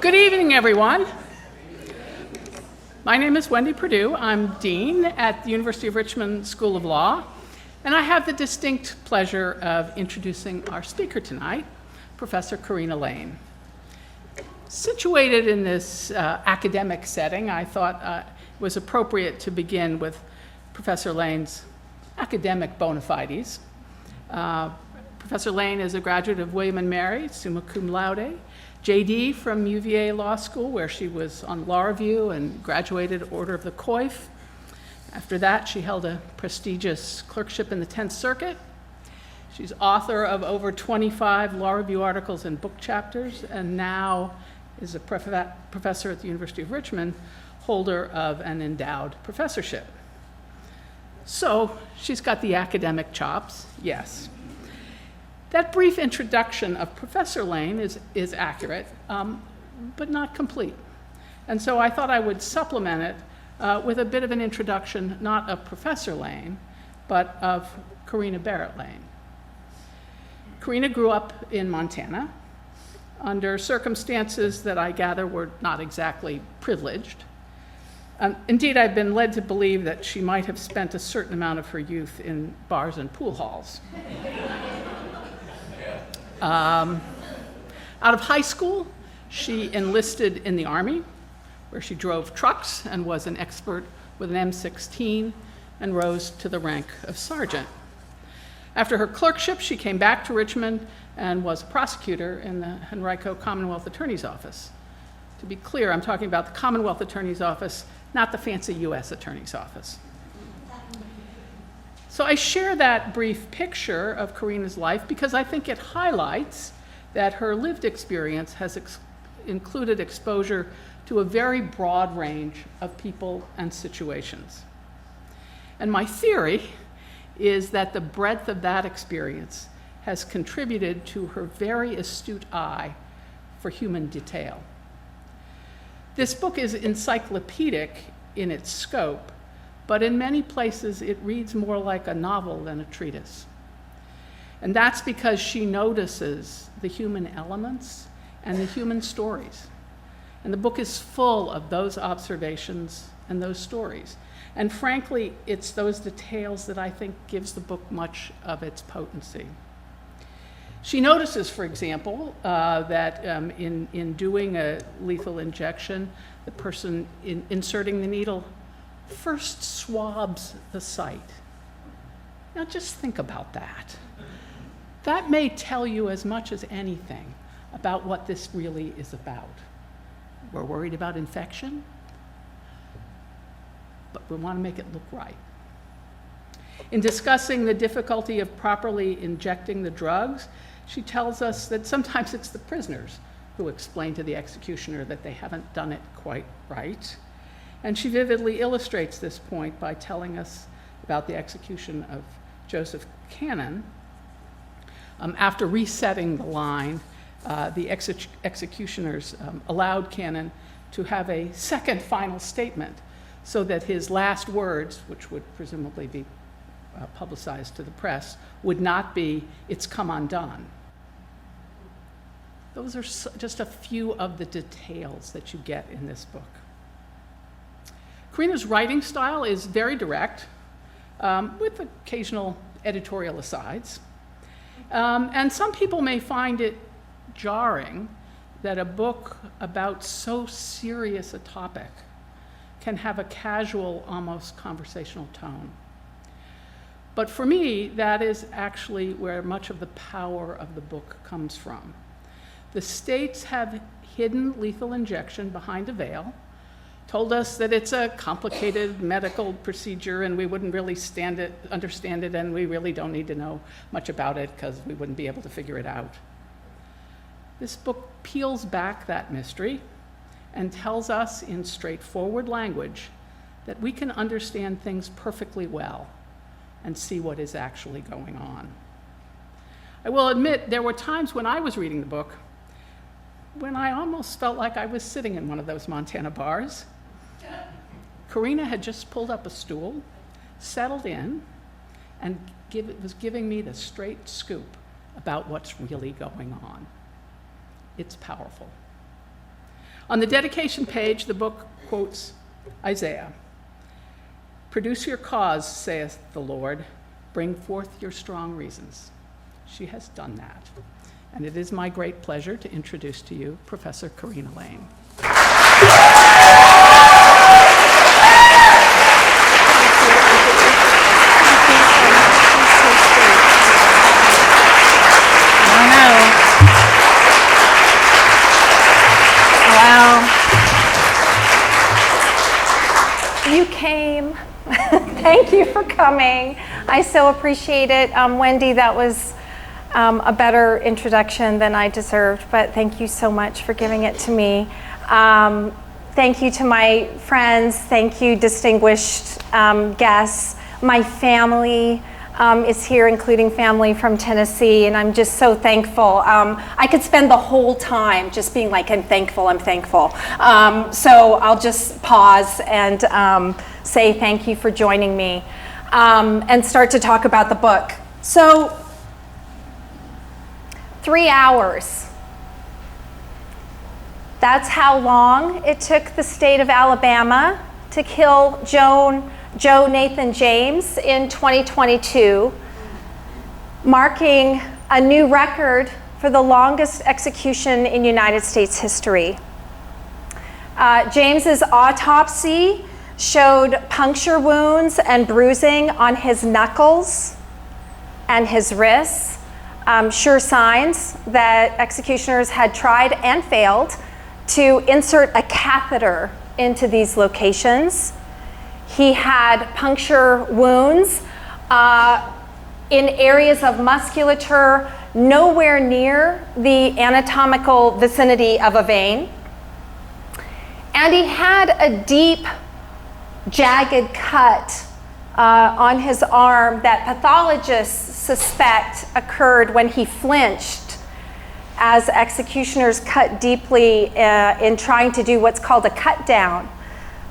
Good evening, everyone. My name is Wendy Perdue. I'm Dean at the University of Richmond School of Law, and I have the distinct pleasure of introducing our speaker tonight, Professor Corinna Lain. Situated in this academic setting, I thought it was appropriate to begin with Professor Lain's academic bona fides. Professor Lain is a graduate of William & Mary, summa cum laude, JD from UVA Law School, where she was on law review and graduated Order of the Coif. After that, she held a prestigious clerkship in the 10th Circuit. She's author of over 25 law review articles and book chapters, and now is a professor at the University of Richmond, holder of an endowed professorship. So she's got the academic chops, yes. That brief introduction of Professor Lain is accurate, but not complete. And so I thought I would supplement it with a bit of an introduction, not of Professor Lain, but of Corinna Barrett Lain. Corinna grew up in Montana under circumstances that I gather were not exactly privileged. Indeed, I've been led to believe that she might have spent a certain amount of her youth in bars and pool halls. Out of high school, she enlisted in the Army, where she drove trucks and was an expert with an M16 and rose to the rank of sergeant. After her clerkship, she came back to Richmond and was a prosecutor in the Henrico Commonwealth Attorney's Office. To be clear, I'm talking about the Commonwealth Attorney's Office, not the fancy U.S. Attorney's Office. So I share that brief picture of Corinna's life because I think it highlights that her lived experience has included exposure to a very broad range of people and situations. And my theory is that the breadth of that experience has contributed to her very astute eye for human detail. This book is encyclopedic in its scope, but in many places it reads more like a novel than a treatise. And that's because she notices the human elements and the human stories. And the book is full of those observations and those stories. And frankly, it's those details that I think gives the book much of its potency. She notices, for example, that in doing a lethal injection, the person inserting the needle first swabs the site. Now just think about that. That may tell you as much as anything about what this really is about. We're worried about infection, but we want to make it look right. In discussing the difficulty of properly injecting the drugs, she tells us that sometimes it's the prisoners who explain to the executioner that they haven't done it quite right. And she vividly illustrates this point by telling us about the execution of Joseph Cannon. After resetting the line, the executioners allowed Cannon to have a second final statement so that his last words, which would presumably be publicized to the press, would not be, "It's come undone." Those are just a few of the details that you get in this book. Corinna's writing style is very direct, with occasional editorial asides. And some people may find it jarring that a book about so serious a topic can have a casual, almost conversational tone. But for me, that is actually where much of the power of the book comes from. The states have hidden lethal injection behind a veil, told us that it's a complicated medical procedure and we wouldn't really understand it, and we really don't need to know much about it because we wouldn't be able to figure it out. This book peels back that mystery and tells us in straightforward language that we can understand things perfectly well and see what is actually going on. I will admit there were times when I was reading the book when I almost felt like I was sitting in one of those Montana bars. Corinna had just pulled up a stool, settled in, and was giving me the straight scoop about what's really going on. It's powerful. On the dedication page, the book quotes Isaiah. "Produce your cause, saith the Lord. Bring forth your strong reasons." She has done that. And it is my great pleasure to introduce to you Professor Corinna Lain. You came. Thank you for coming. I so appreciate it. Wendy, that was a better introduction than I deserved, but thank you so much for giving it to me. Thank you to my friends. Thank you, distinguished guests. My family is here, including family from Tennessee, and I'm just so thankful. I could spend the whole time just being like, I'm thankful, I'm thankful. So I'll just pause and say thank you for joining me and start to talk about the book. So 3 hours. That's how long it took the state of Alabama to kill Joe Nathan James in 2022, marking a new record for the longest execution in United States history. James's autopsy showed puncture wounds and bruising on his knuckles and his wrists, sure signs that executioners had tried and failed to insert a catheter into these locations. He had puncture wounds in areas of musculature nowhere near the anatomical vicinity of a vein. And he had a deep, jagged cut on his arm that pathologists suspect occurred when he flinched as executioners cut deeply in trying to do what's called a cut down,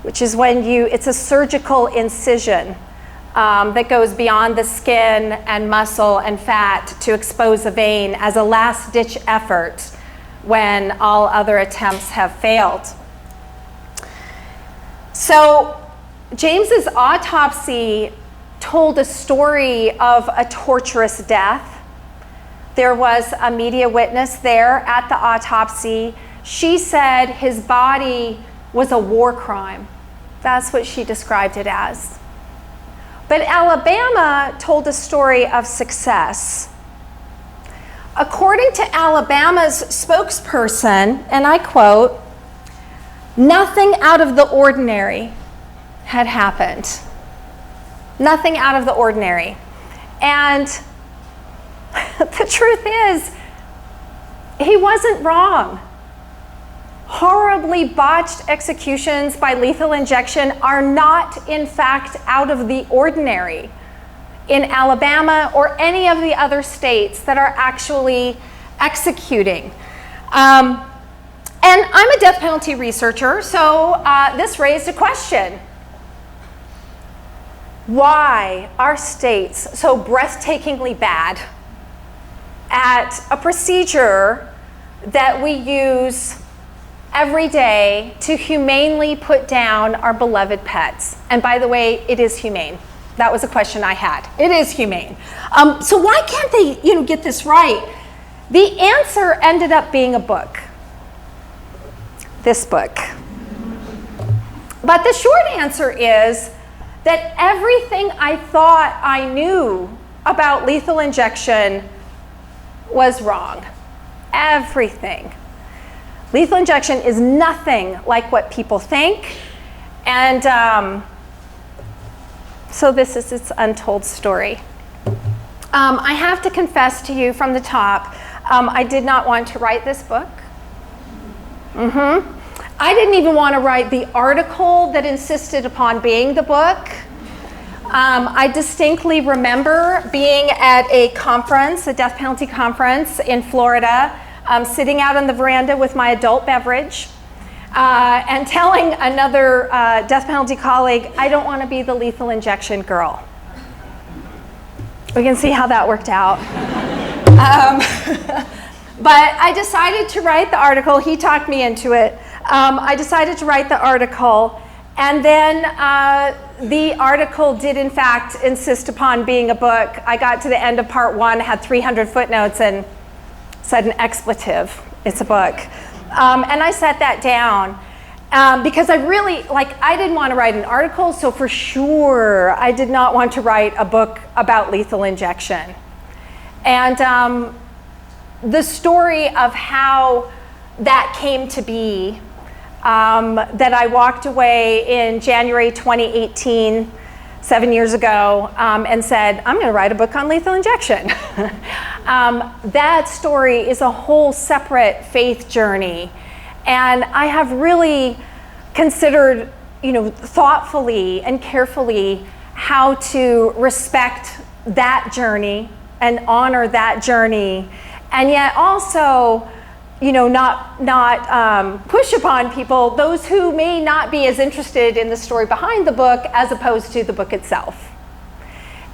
which is when it's a surgical incision that goes beyond the skin and muscle and fat to expose a vein as a last-ditch effort when all other attempts have failed. So James's autopsy told a story of a torturous death. There was a media witness there at the autopsy. She said his body was a war crime. That's what she described it as. But Alabama told a story of success. According to Alabama's spokesperson, and I quote, "Nothing out of the ordinary had happened." Nothing out of the ordinary. And the truth is, he wasn't wrong. Horribly botched executions by lethal injection are not, in fact, out of the ordinary in Alabama or any of the other states that are actually executing. And I'm a death penalty researcher, so this raised a question. Why are states so breathtakingly bad at a procedure that we use every day to humanely put down our beloved pets? And by the way, it is humane. That was a question I had. It is humane. So why can't they, get this right? The answer ended up being a book. This book. But the short answer is that everything I thought I knew about lethal injection was wrong. Everything. Lethal injection is nothing like what people think. And so this is its untold story. I have to confess to you from the top, I did not want to write this book. I didn't even want to write the article that insisted upon being the book. I distinctly remember being at a conference, a death penalty conference in Florida, sitting out on the veranda with my adult beverage and telling another death penalty colleague, I don't want to be the lethal injection girl. We can see how that worked out. But I decided to write the article. He talked me into it. I decided to write the article, and then the article did in fact insist upon being a book. I got to the end of part 1, had 300 footnotes, and said an expletive. It's a book. And I set that down because I really, I didn't want to write an article, so for sure I did not want to write a book about lethal injection. And the story of how that came to be, that I walked away in January 2018, 7 years ago, and said, I'm going to write a book on lethal injection. That story is a whole separate faith journey. And I have really considered, thoughtfully and carefully how to respect that journey and honor that journey, and yet also, not push upon people, those who may not be as interested in the story behind the book as opposed to the book itself.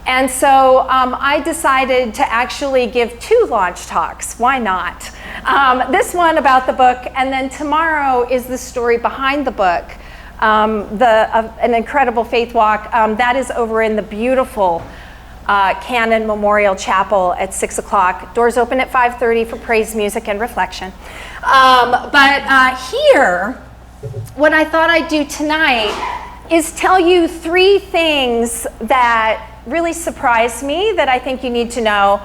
And so I decided to actually give 2 launch talks. Why not? This one about the book, and then tomorrow is the story behind the book, an incredible faith walk. That is over in the beautiful Cannon Memorial Chapel at 6 o'clock. Doors open at 5:30 for praise, music, and reflection. But here, what I thought I'd do tonight is tell you 3 things that really surprised me that I think you need to know.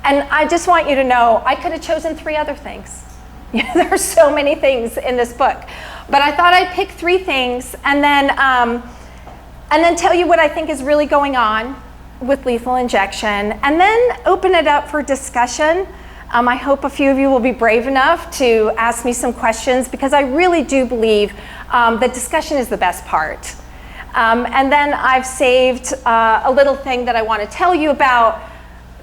And I just want you to know, I could have chosen 3 other things. There are so many things in this book. But I thought I'd pick 3 things and then tell you what I think is really going on with lethal injection, and then open it up for discussion. I hope a few of you will be brave enough to ask me some questions, because I really do believe that discussion is the best part. And then I've saved a little thing that I want to tell you about,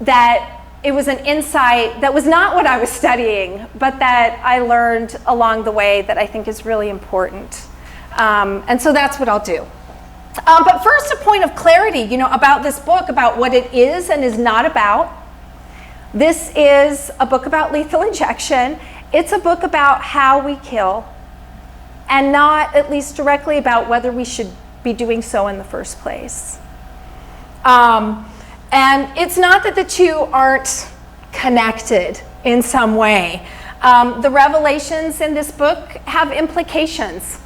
that it was an insight that was not what I was studying, but that I learned along the way that I think is really important. And so that's what I'll do. But first, a point of clarity, about this book, about what it is and is not about. This is a book about lethal injection. It's a book about how we kill, and not at least directly about whether we should be doing so in the first place. And it's not that the 2 aren't connected in some way. The revelations in this book have implications.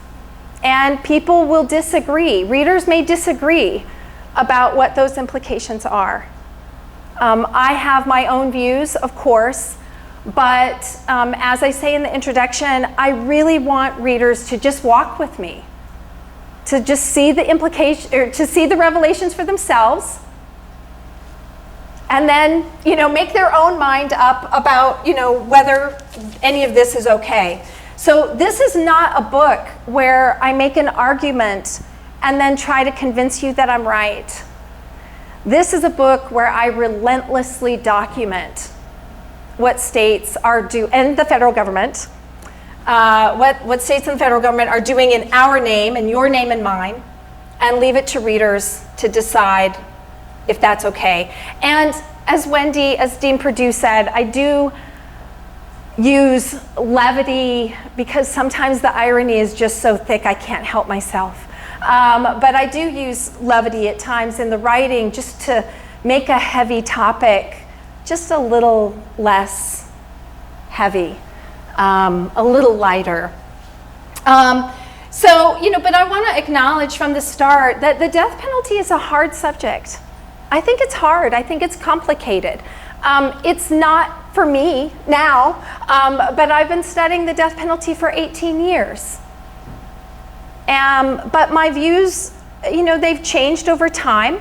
And people will disagree. Readers may disagree about what those implications are. I have my own views, of course, but as I say in the introduction, I really want readers to just walk with me, to just see the implication, or to see the revelations for themselves, and then make their own mind up about whether any of this is okay. So this is not a book where I make an argument and then try to convince you that I'm right. This is a book where I relentlessly document what states are doing, and the federal government, what states and the federal government are doing in our name, and your name and mine, and leave it to readers to decide if that's okay. And as Dean Perdue said, I do use levity because sometimes the irony is just so thick I can't help myself. But I do use levity at times in the writing, just to make a heavy topic just a little less heavy, a little lighter. But I want to acknowledge from the start that the death penalty is a hard subject. I think it's hard. I think it's complicated. It's not for me now, but I've been studying the death penalty for 18 years. But my views, they've changed over time.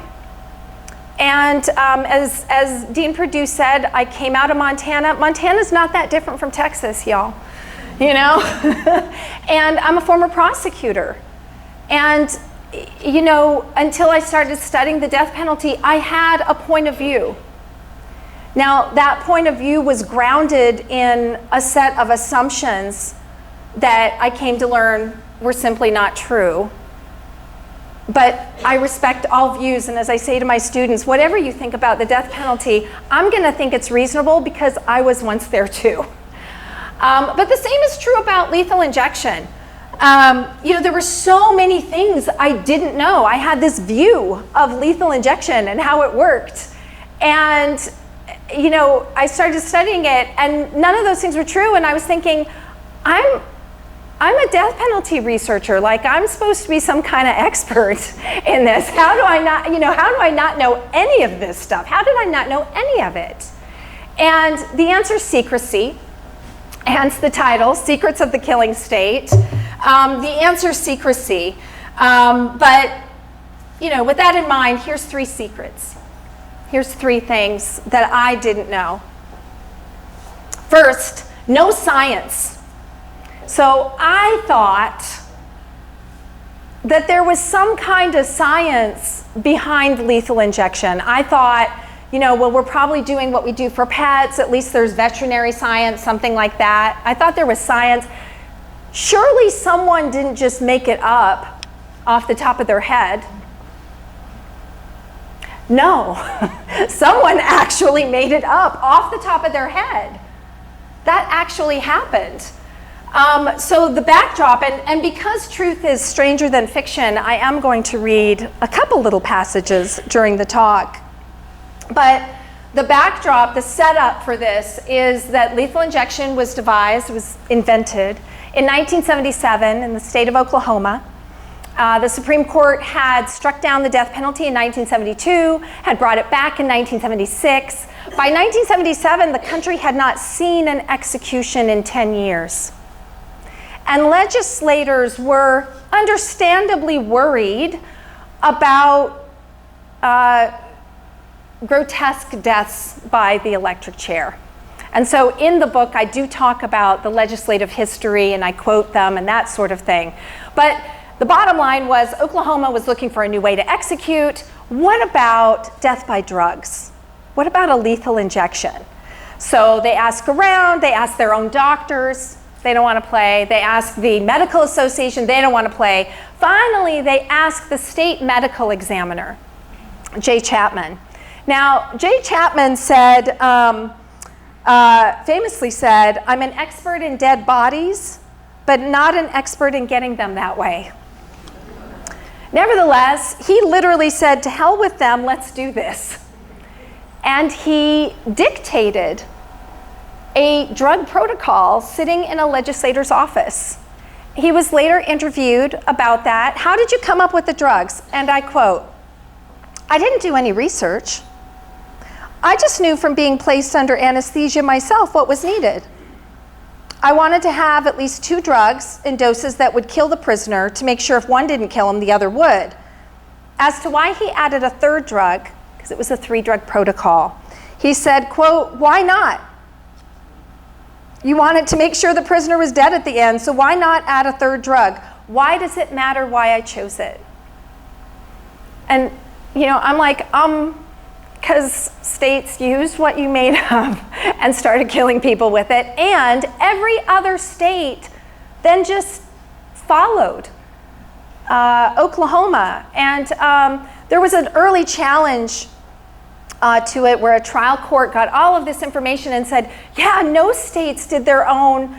And as Dean Perdue said, I came out of Montana. Montana's not that different from Texas, y'all. And I'm a former prosecutor. And, until I started studying the death penalty, I had a point of view. Now, that point of view was grounded in a set of assumptions that I came to learn were simply not true. But I respect all views, and as I say to my students, whatever you think about the death penalty, I'm going to think it's reasonable because I was once there too. But the same is true about lethal injection. There were so many things I didn't know. I had this view of lethal injection and how it worked. And, I started studying it, and none of those things were true. And I was thinking, I'm a death penalty researcher. Like, I'm supposed to be some kind of expert in this. How do I not know any of this stuff? How did I not know any of it? And the answer is secrecy, hence the title, Secrets of the Killing State. The answer is secrecy. But with that in mind, here's 3 secrets. Here's 3 things that I didn't know. First, no science. So I thought that there was some kind of science behind lethal injection. I thought, we're probably doing what we do for pets. At least there's veterinary science, something like that. I thought there was science. Surely someone didn't just make it up off the top of their head. No, someone actually made it up off the top of their head. That actually happened. So the backdrop, and because truth is stranger than fiction, I am going to read a couple little passages during the talk. But the backdrop, the setup for this is that lethal injection was invented in 1977 in the state of Oklahoma. The Supreme Court had struck down the death penalty in 1972, had brought it back in 1976. By 1977, the country had not seen an execution in 10 years. And legislators were understandably worried about grotesque deaths by the electric chair. And so in the book, I do talk about the legislative history, and I quote them and that sort of thing. But the bottom line was Oklahoma was looking for a new way to execute. What about death by drugs? What about a lethal injection? So they ask around, they ask their own doctors, they don't want to play. They ask the medical association, they don't want to play. Finally, they ask the state medical examiner, Jay Chapman. Now, Jay Chapman said, famously said, I'm an expert in dead bodies, but not an expert in getting them that way. Nevertheless, he literally said, to hell with them, let's do this. And he dictated a drug protocol sitting in a legislator's office. He was later interviewed about that. How did you come up with the drugs? And I quote, I didn't do any research. I just knew from being placed under anesthesia myself what was needed. I wanted to have at least 2 drugs in doses that would kill the prisoner to make sure if one didn't kill him, the other would. As to why he added a 3rd drug, because it was a 3-drug protocol, he said, quote, why not? You wanted to make sure the prisoner was dead at the end, so why not add a 3rd drug? Why does it matter why I chose it? And, I'm like, because states used what you made up and started killing people with it, and every other state then just followed Oklahoma. And there was an early challenge to it where a trial court got all of this information and said, yeah, no states did their own,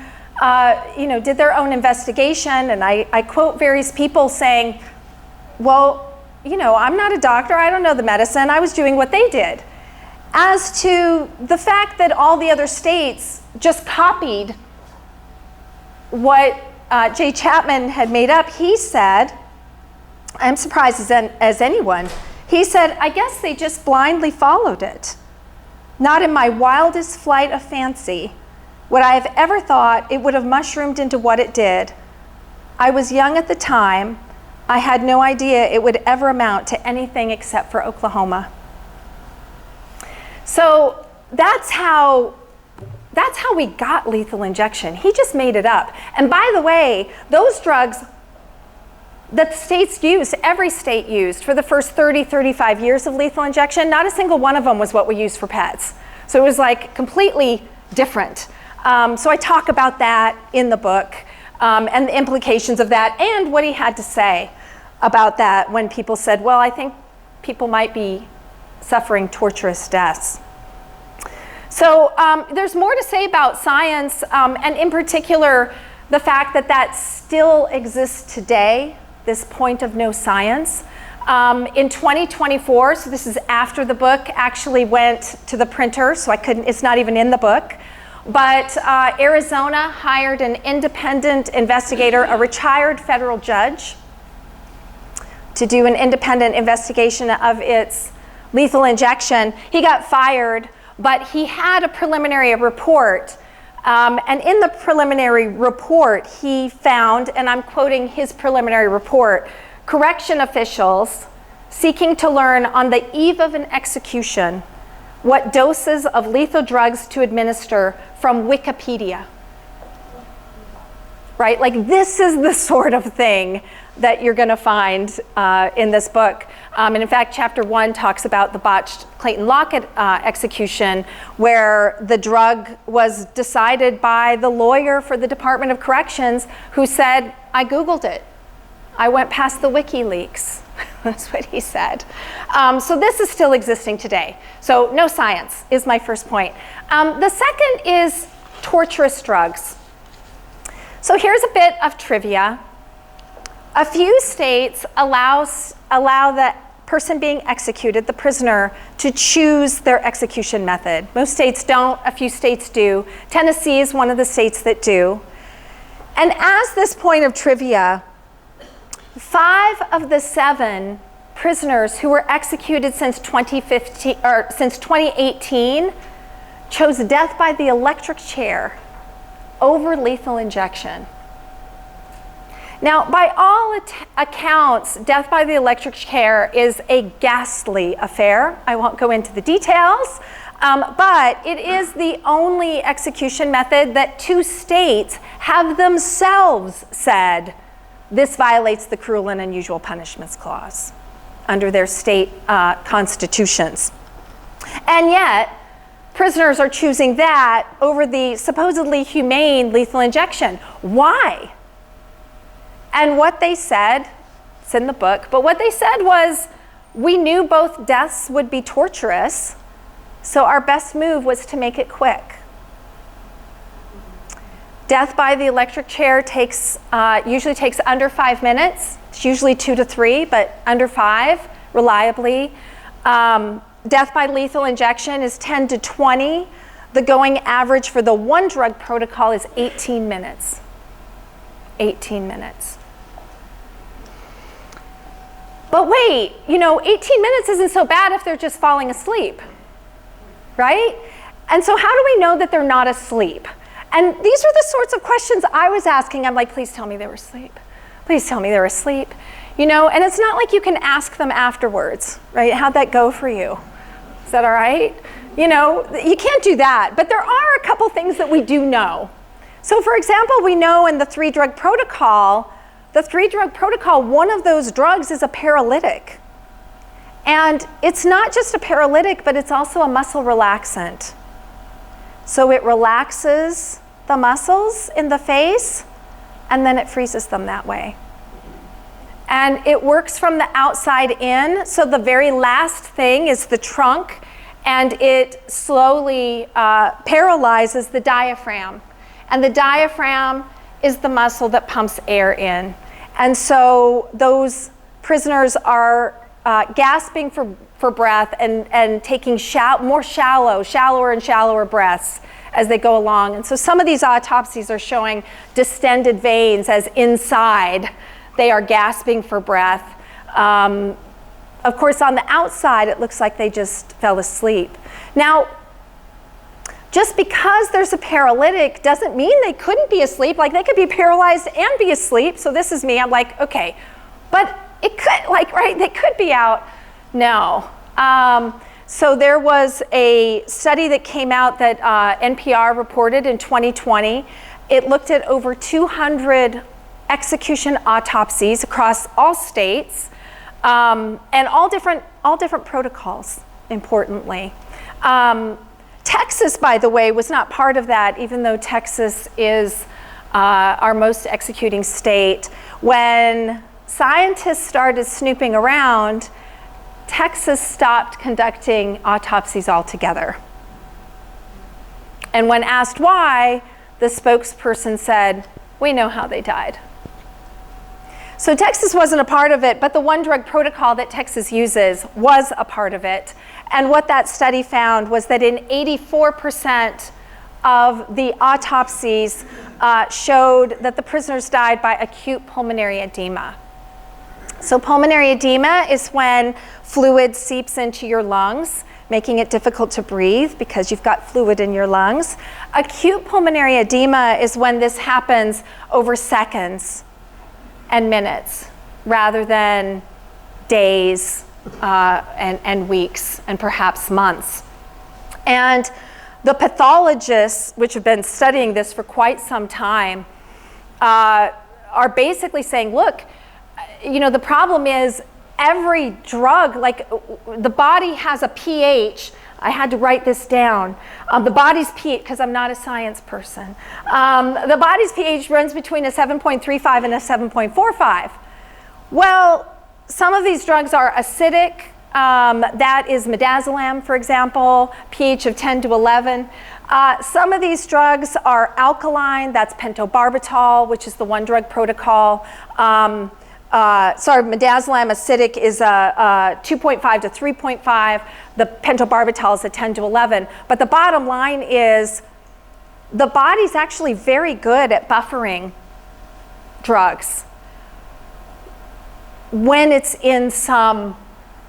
investigation. And I quote various people saying, well, I'm not a doctor, I don't know the medicine, I was doing what they did. As to the fact that all the other states just copied what Jay Chapman had made up, he said, I'm surprised as anyone, he said, I guess they just blindly followed it. Not in my wildest flight of fancy would I have ever thought it would have mushroomed into what it did. I was young at the time. I had no idea it would ever amount to anything except for Oklahoma. So that's how we got lethal injection. He just made it up. And by the way, those drugs that the states used, every state used for the first 30, 35 years of lethal injection, not a single one of them was what we used for pets. So it was like completely different. So I talk about that in the book and the implications of that and what he had to say about that when people said, well, I think people might be suffering torturous deaths. So there's more to say about science, and in particular, the fact that that still exists today, this point of no science. In 2024, so this is after the book actually went to the printer, so it's not even in the book, but Arizona hired an independent investigator, a retired federal judge, to do an independent investigation of its lethal injection. He got fired, but he had a preliminary report. And in the preliminary report, he found, and I'm quoting his preliminary report, correction officials seeking to learn on the eve of an execution what doses of lethal drugs to administer from Wikipedia. Right? Like, this is the sort of thing that you're going to find in this book. And in fact, chapter 1 talks about the botched Clayton Lockett execution, where the drug was decided by the lawyer for the Department of Corrections, who said, I Googled it. I went past the WikiLeaks. That's what he said. So this is still existing today. So no science is my first point. The second is torturous drugs. So here's a bit of trivia. A few states allow the person being executed, the prisoner, to choose their execution method. Most states don't, a few states do. Tennessee is one of the states that do. And as this point of trivia, 5 of the 7 prisoners who were executed since 2018 chose death by the electric chair over lethal injection. Now, by all accounts, death by the electric chair is a ghastly affair. I won't go into the details, but it is the only execution method that 2 states have themselves said this violates the Cruel and Unusual Punishments Clause under their state constitutions. And yet, prisoners are choosing that over the supposedly humane lethal injection. Why? And what they said, it's in the book, but what they said was, we knew both deaths would be torturous, so our best move was to make it quick. Death by the electric chair usually takes under 5 minutes. It's usually 2 to 3, but under 5, reliably. Death by lethal injection is 10 to 20. The going average for the one drug protocol is 18 minutes. 18 minutes. But wait, 18 minutes isn't so bad if they're just falling asleep, right? And so how do we know that they're not asleep? And these are the sorts of questions I was asking. I'm like, please tell me they were asleep. Please tell me they're asleep. And it's not like you can ask them afterwards, right? How'd that go for you? Is that all right? You can't do that. But there are a couple things that we do know. So for example, we know in the 3-drug protocol, one of those drugs is a paralytic. And it's not just a paralytic, but it's also a muscle relaxant. So it relaxes the muscles in the face, and then it freezes them that way. And it works from the outside in, so the very last thing is the trunk, and it slowly paralyzes the diaphragm. And the diaphragm is the muscle that pumps air in. And so those prisoners are gasping for breath and taking shallower and shallower breaths as they go along. And so some of these autopsies are showing distended veins as inside they are gasping for breath. Of course, on the outside, it looks like they just fell asleep. Now, just because there's a paralytic doesn't mean they couldn't be asleep. Like, they could be paralyzed and be asleep. So this is me. I'm like, okay, but it could, right? They could be out. No. So there was a study that came out that NPR reported in 2020. It looked at over 200 execution autopsies across all states, and all different protocols, importantly. Texas, by the way, was not part of that, even though Texas is our most executing state. When scientists started snooping around, Texas stopped conducting autopsies altogether. And when asked why, the spokesperson said, We know how they died. So Texas wasn't a part of it, but the one drug protocol that Texas uses was a part of it. And what that study found was that in 84% of the autopsies showed that the prisoners died by acute pulmonary edema. So pulmonary edema is when fluid seeps into your lungs, making it difficult to breathe because you've got fluid in your lungs. Acute pulmonary edema is when this happens over seconds and minutes rather than days and weeks and perhaps months. And the pathologists, which have been studying this for quite some time, are basically saying, look, the problem is every drug, like the body has a pH. I had to write this down. The body's pH, because I'm not a science person, the body's pH runs between a 7.35 and a 7.45. Well, some of these drugs are acidic. That is midazolam, for example, pH of 10 to 11. Some of these drugs are alkaline. That's pentobarbital, which is the one drug protocol. Midazolam acidic is a 2.5 to 3.5. The pentobarbital is a 10 to 11. But the bottom line is the body's actually very good at buffering drugs when it's in some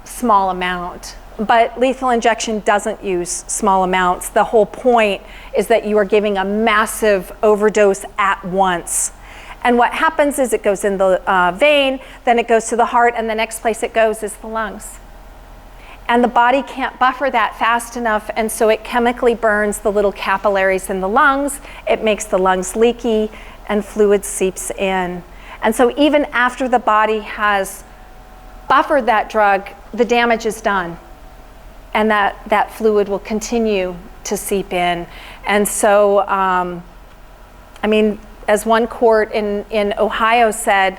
small amount. But lethal injection doesn't use small amounts. The whole point is that you are giving a massive overdose at once. And what happens is it goes in the vein, then it goes to the heart, and the next place it goes is the lungs. And the body can't buffer that fast enough, and so it chemically burns the little capillaries in the lungs. It makes the lungs leaky, and fluid seeps in. And so even after the body has buffered that drug, the damage is done. And that fluid will continue to seep in. And so, as one court in Ohio said,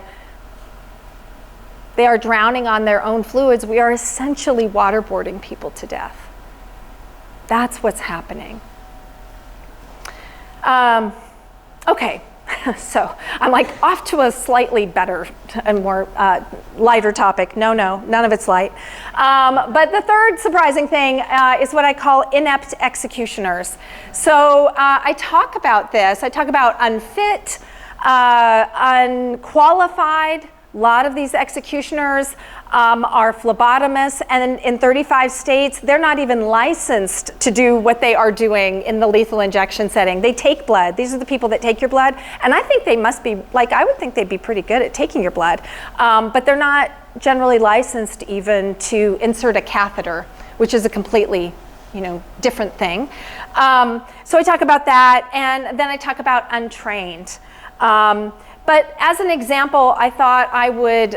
they are drowning on their own fluids. We are essentially waterboarding people to death. That's what's happening. Okay, so I'm like off to a slightly better and more lighter topic. No, none of it's light. But the third surprising thing is what I call inept executioners. So I talk about this. I talk about unfit, unqualified. A lot of these executioners are phlebotomists, and in 35 states, they're not even licensed to do what they are doing in the lethal injection setting. They take blood. These are the people that take your blood, and I think they must be, I would think they'd be pretty good at taking your blood, but they're not generally licensed even to insert a catheter, which is a completely, different thing. So I talk about that, and then I talk about untrained. But as an example, I thought I would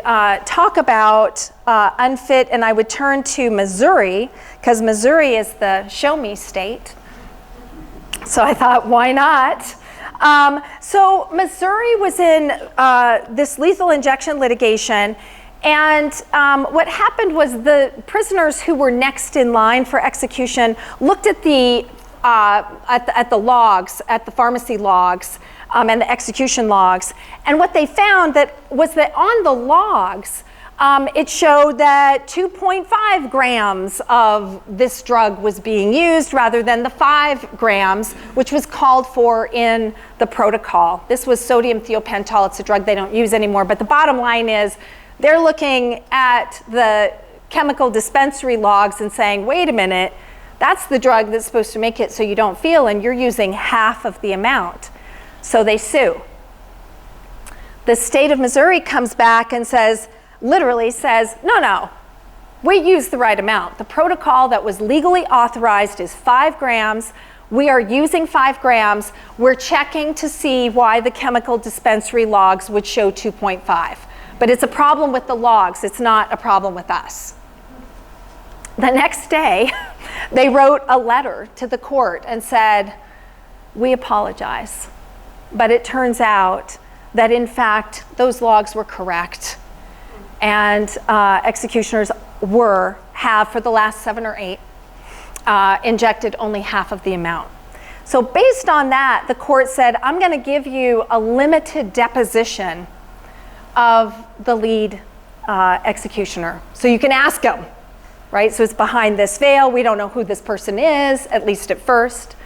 talk about unfit, and I would turn to Missouri, because Missouri is the show me state. So I thought, why not? So Missouri was in this lethal injection litigation, and what happened was the prisoners who were next in line for execution looked at the logs, at the pharmacy logs, and the execution logs. And what they found was that on the logs, it showed that 2.5 grams of this drug was being used rather than the 5 grams, which was called for in the protocol. This was sodium thiopental. It's a drug they don't use anymore. But the bottom line is they're looking at the chemical dispensary logs and saying, wait a minute, that's the drug that's supposed to make it so you don't feel, and you're using half of the amount. So they sue. The state of Missouri comes back and literally says, no, we used the right amount. The protocol that was legally authorized is 5 grams. We are using 5 grams. We're checking to see why the chemical dispensary logs would show 2.5. But it's a problem with the logs. It's not a problem with us. The next day, they wrote a letter to the court and said, we apologize. But it turns out that, in fact, those logs were correct. And executioners have, for the last 7 or 8, injected only half of the amount. So based on that, the court said, I'm going to give you a limited deposition of the lead executioner. So you can ask him, right? So it's behind this veil. We don't know who this person is, at least at first.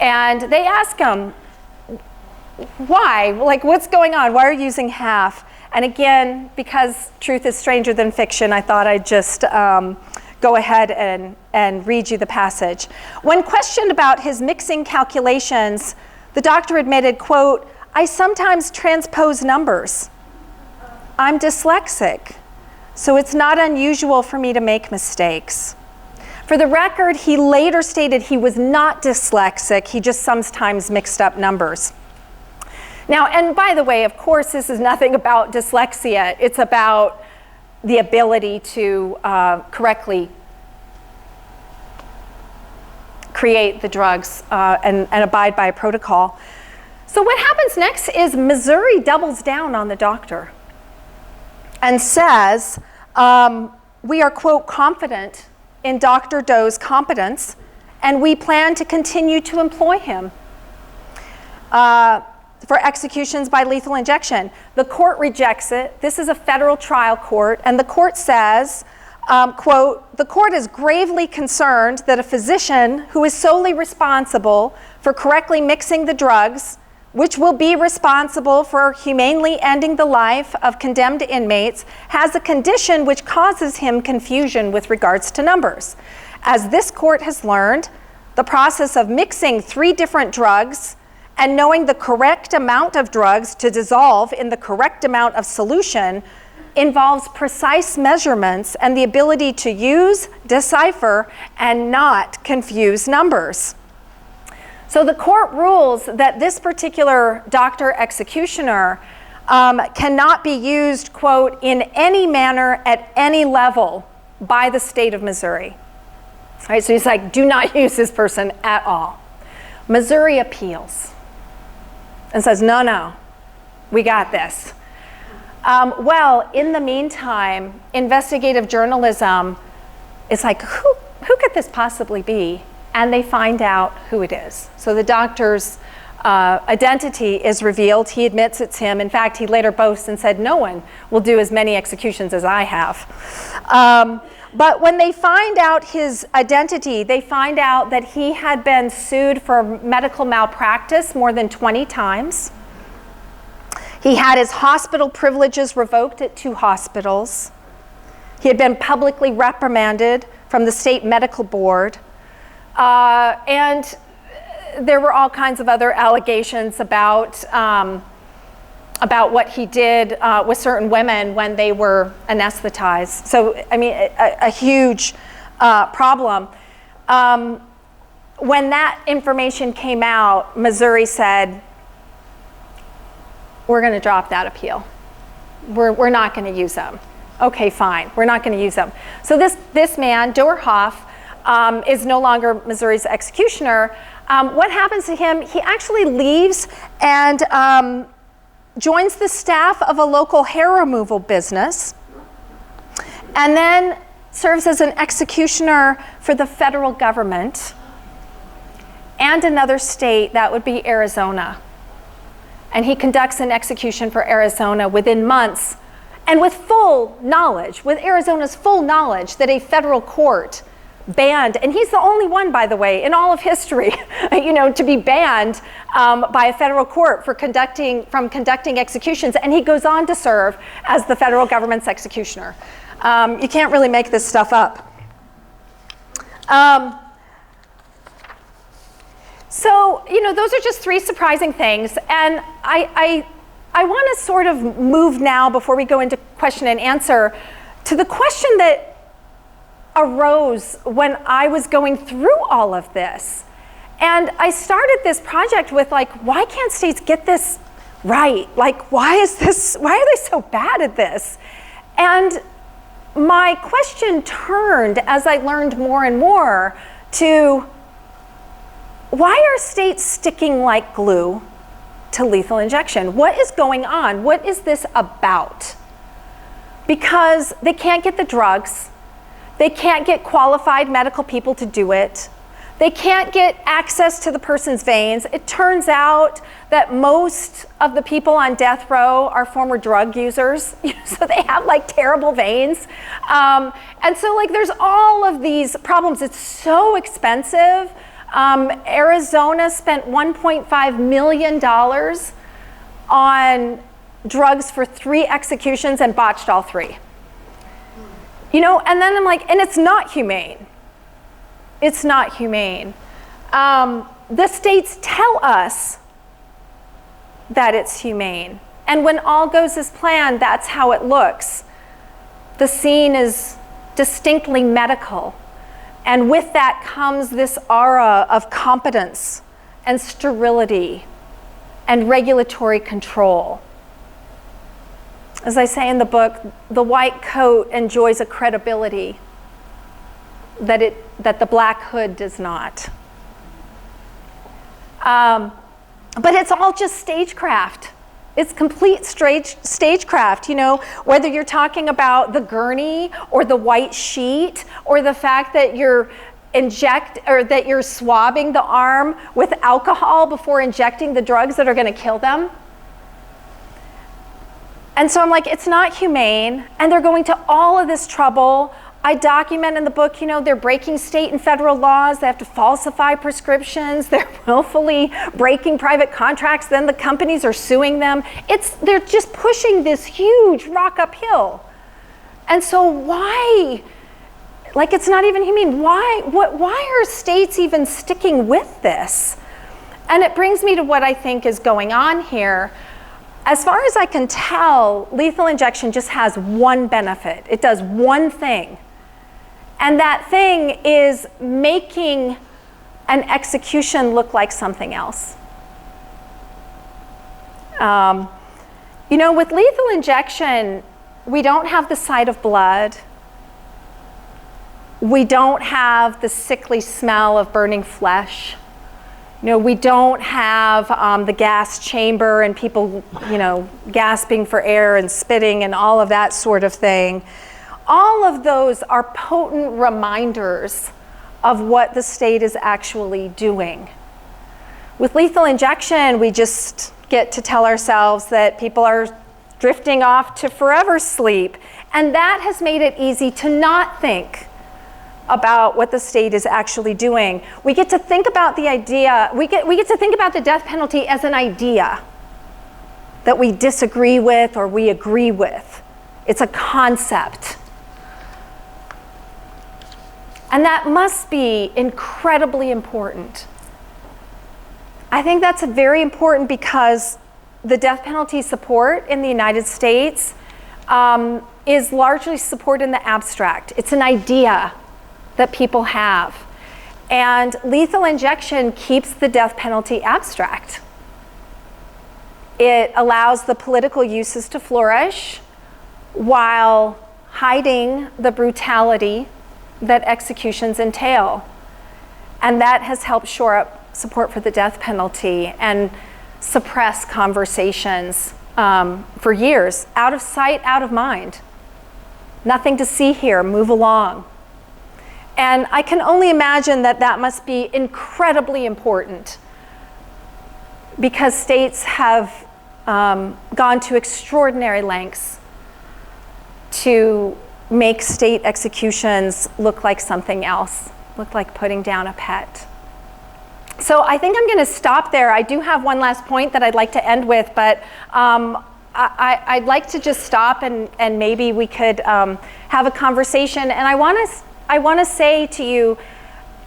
And they ask him, why? Like, what's going on? Why are you using half? And again, because truth is stranger than fiction, I thought I'd just go ahead and read you the passage. When questioned about his mixing calculations, the doctor admitted, quote, I sometimes transpose numbers. I'm dyslexic, so it's not unusual for me to make mistakes. For the record, he later stated he was not dyslexic, he just sometimes mixed up numbers. Now, and by the way, of course, this is nothing about dyslexia. It's about the ability to correctly create the drugs and abide by a protocol. So what happens next is Missouri doubles down on the doctor and says, we are, quote, confident in Dr. Doe's competence, and we plan to continue to employ him for executions by lethal injection. The court rejects it. This is a federal trial court, and the court says, quote, the court is gravely concerned that a physician who is solely responsible for correctly mixing the drugs, which will be responsible for humanely ending the life of condemned inmates, has a condition which causes him confusion with regards to numbers. As this court has learned, the process of mixing 3 different drugs and knowing the correct amount of drugs to dissolve in the correct amount of solution involves precise measurements and the ability to use, decipher, and not confuse numbers. So the court rules that this particular doctor executioner cannot be used, quote, in any manner at any level by the state of Missouri. All right, so he's like, do not use this person at all. Missouri appeals and says, no, we got this. Well, in the meantime, investigative journalism is like, who could this possibly be? And they find out who it is. So the doctor's identity is revealed. He admits it's him. In fact, he later boasts and said, no one will do as many executions as I have. But when they find out his identity, they find out that he had been sued for medical malpractice more than 20 times. He had his hospital privileges revoked at 2 hospitals. He had been publicly reprimanded from the state medical board. And there were all kinds of other allegations about what he did with certain women when they were anesthetized. So, I mean, a huge problem. When that information came out, Missouri said, we're going to drop that appeal. We're not going to use them. Okay, fine. We're not going to use them. So this man, Dorhoff, is no longer Missouri's executioner. What happens to him? He actually leaves and joins the staff of a local hair removal business, and then serves as an executioner for the federal government and another state, that would be Arizona. And he conducts an execution for Arizona within months, and with full knowledge, with Arizona's full knowledge that a federal court banned, and he's the only one, by the way, in all of history, to be banned by a federal court from conducting executions, and he goes on to serve as the federal government's executioner. You can't really make this stuff up. So, those are just 3 surprising things, and I want to sort of move now, before we go into question and answer, to the question that arose when I was going through all of this. And I started this project with, like, why can't states get this right? Like, why are they so bad at this? And my question turned, as I learned more and more, to why are states sticking like glue to lethal injection? What is going on? What is this about? Because they can't get the drugs. They can't get qualified medical people to do it. They can't get access to the person's veins. It turns out that most of the people on death row are former drug users, so they have like terrible veins. And so like there's all of these problems. It's so expensive. Arizona spent $1.5 million on drugs for 3 executions and botched all 3. And then I'm like, and it's not humane. It's not humane. The states tell us that it's humane. And when all goes as planned, that's how it looks. The scene is distinctly medical. And with that comes this aura of competence and sterility and regulatory control. As I say in the book, the white coat enjoys a credibility that the black hood does not. But it's all just stagecraft. It's complete stagecraft, whether you're talking about the gurney or the white sheet or the fact that you're swabbing the arm with alcohol before injecting the drugs that are going to kill them. And so I'm like, it's not humane, and they're going to all of this trouble. I document in the book, they're breaking state and federal laws. They have to falsify prescriptions. They're willfully breaking private contracts. Then the companies are suing them. They're just pushing this huge rock uphill. And so why, like it's not even humane. Why are states even sticking with this? And it brings me to what I think is going on here. As far as I can tell, lethal injection just has one benefit. It does one thing. And that thing is making an execution look like something else. With lethal injection, we don't have the sight of blood. We don't have the sickly smell of burning flesh. We don't have the gas chamber and people, gasping for air and spitting and all of that sort of thing. All of those are potent reminders of what the state is actually doing. With lethal injection, we just get to tell ourselves that people are drifting off to forever sleep. And that has made it easy to not think about what the state is actually doing. We get to think about the idea, we get to think about the death penalty as an idea that we disagree with or we agree with. It's a concept. And that must be incredibly important. I think that's very important because the death penalty support in the United States is largely support in the abstract. It's an idea that people have. And lethal injection keeps the death penalty abstract. It allows the political uses to flourish while hiding the brutality that executions entail. And that has helped shore up support for the death penalty and suppress conversations for years. Out of sight, out of mind. Nothing to see here, move along. And I can only imagine that that must be incredibly important because states have gone to extraordinary lengths to make state executions look like something else, look like putting down a pet. So I think I'm going to stop there. I do have one last point that I'd like to end with, but I'd like to just stop and maybe we could have a conversation. And I want to say to you,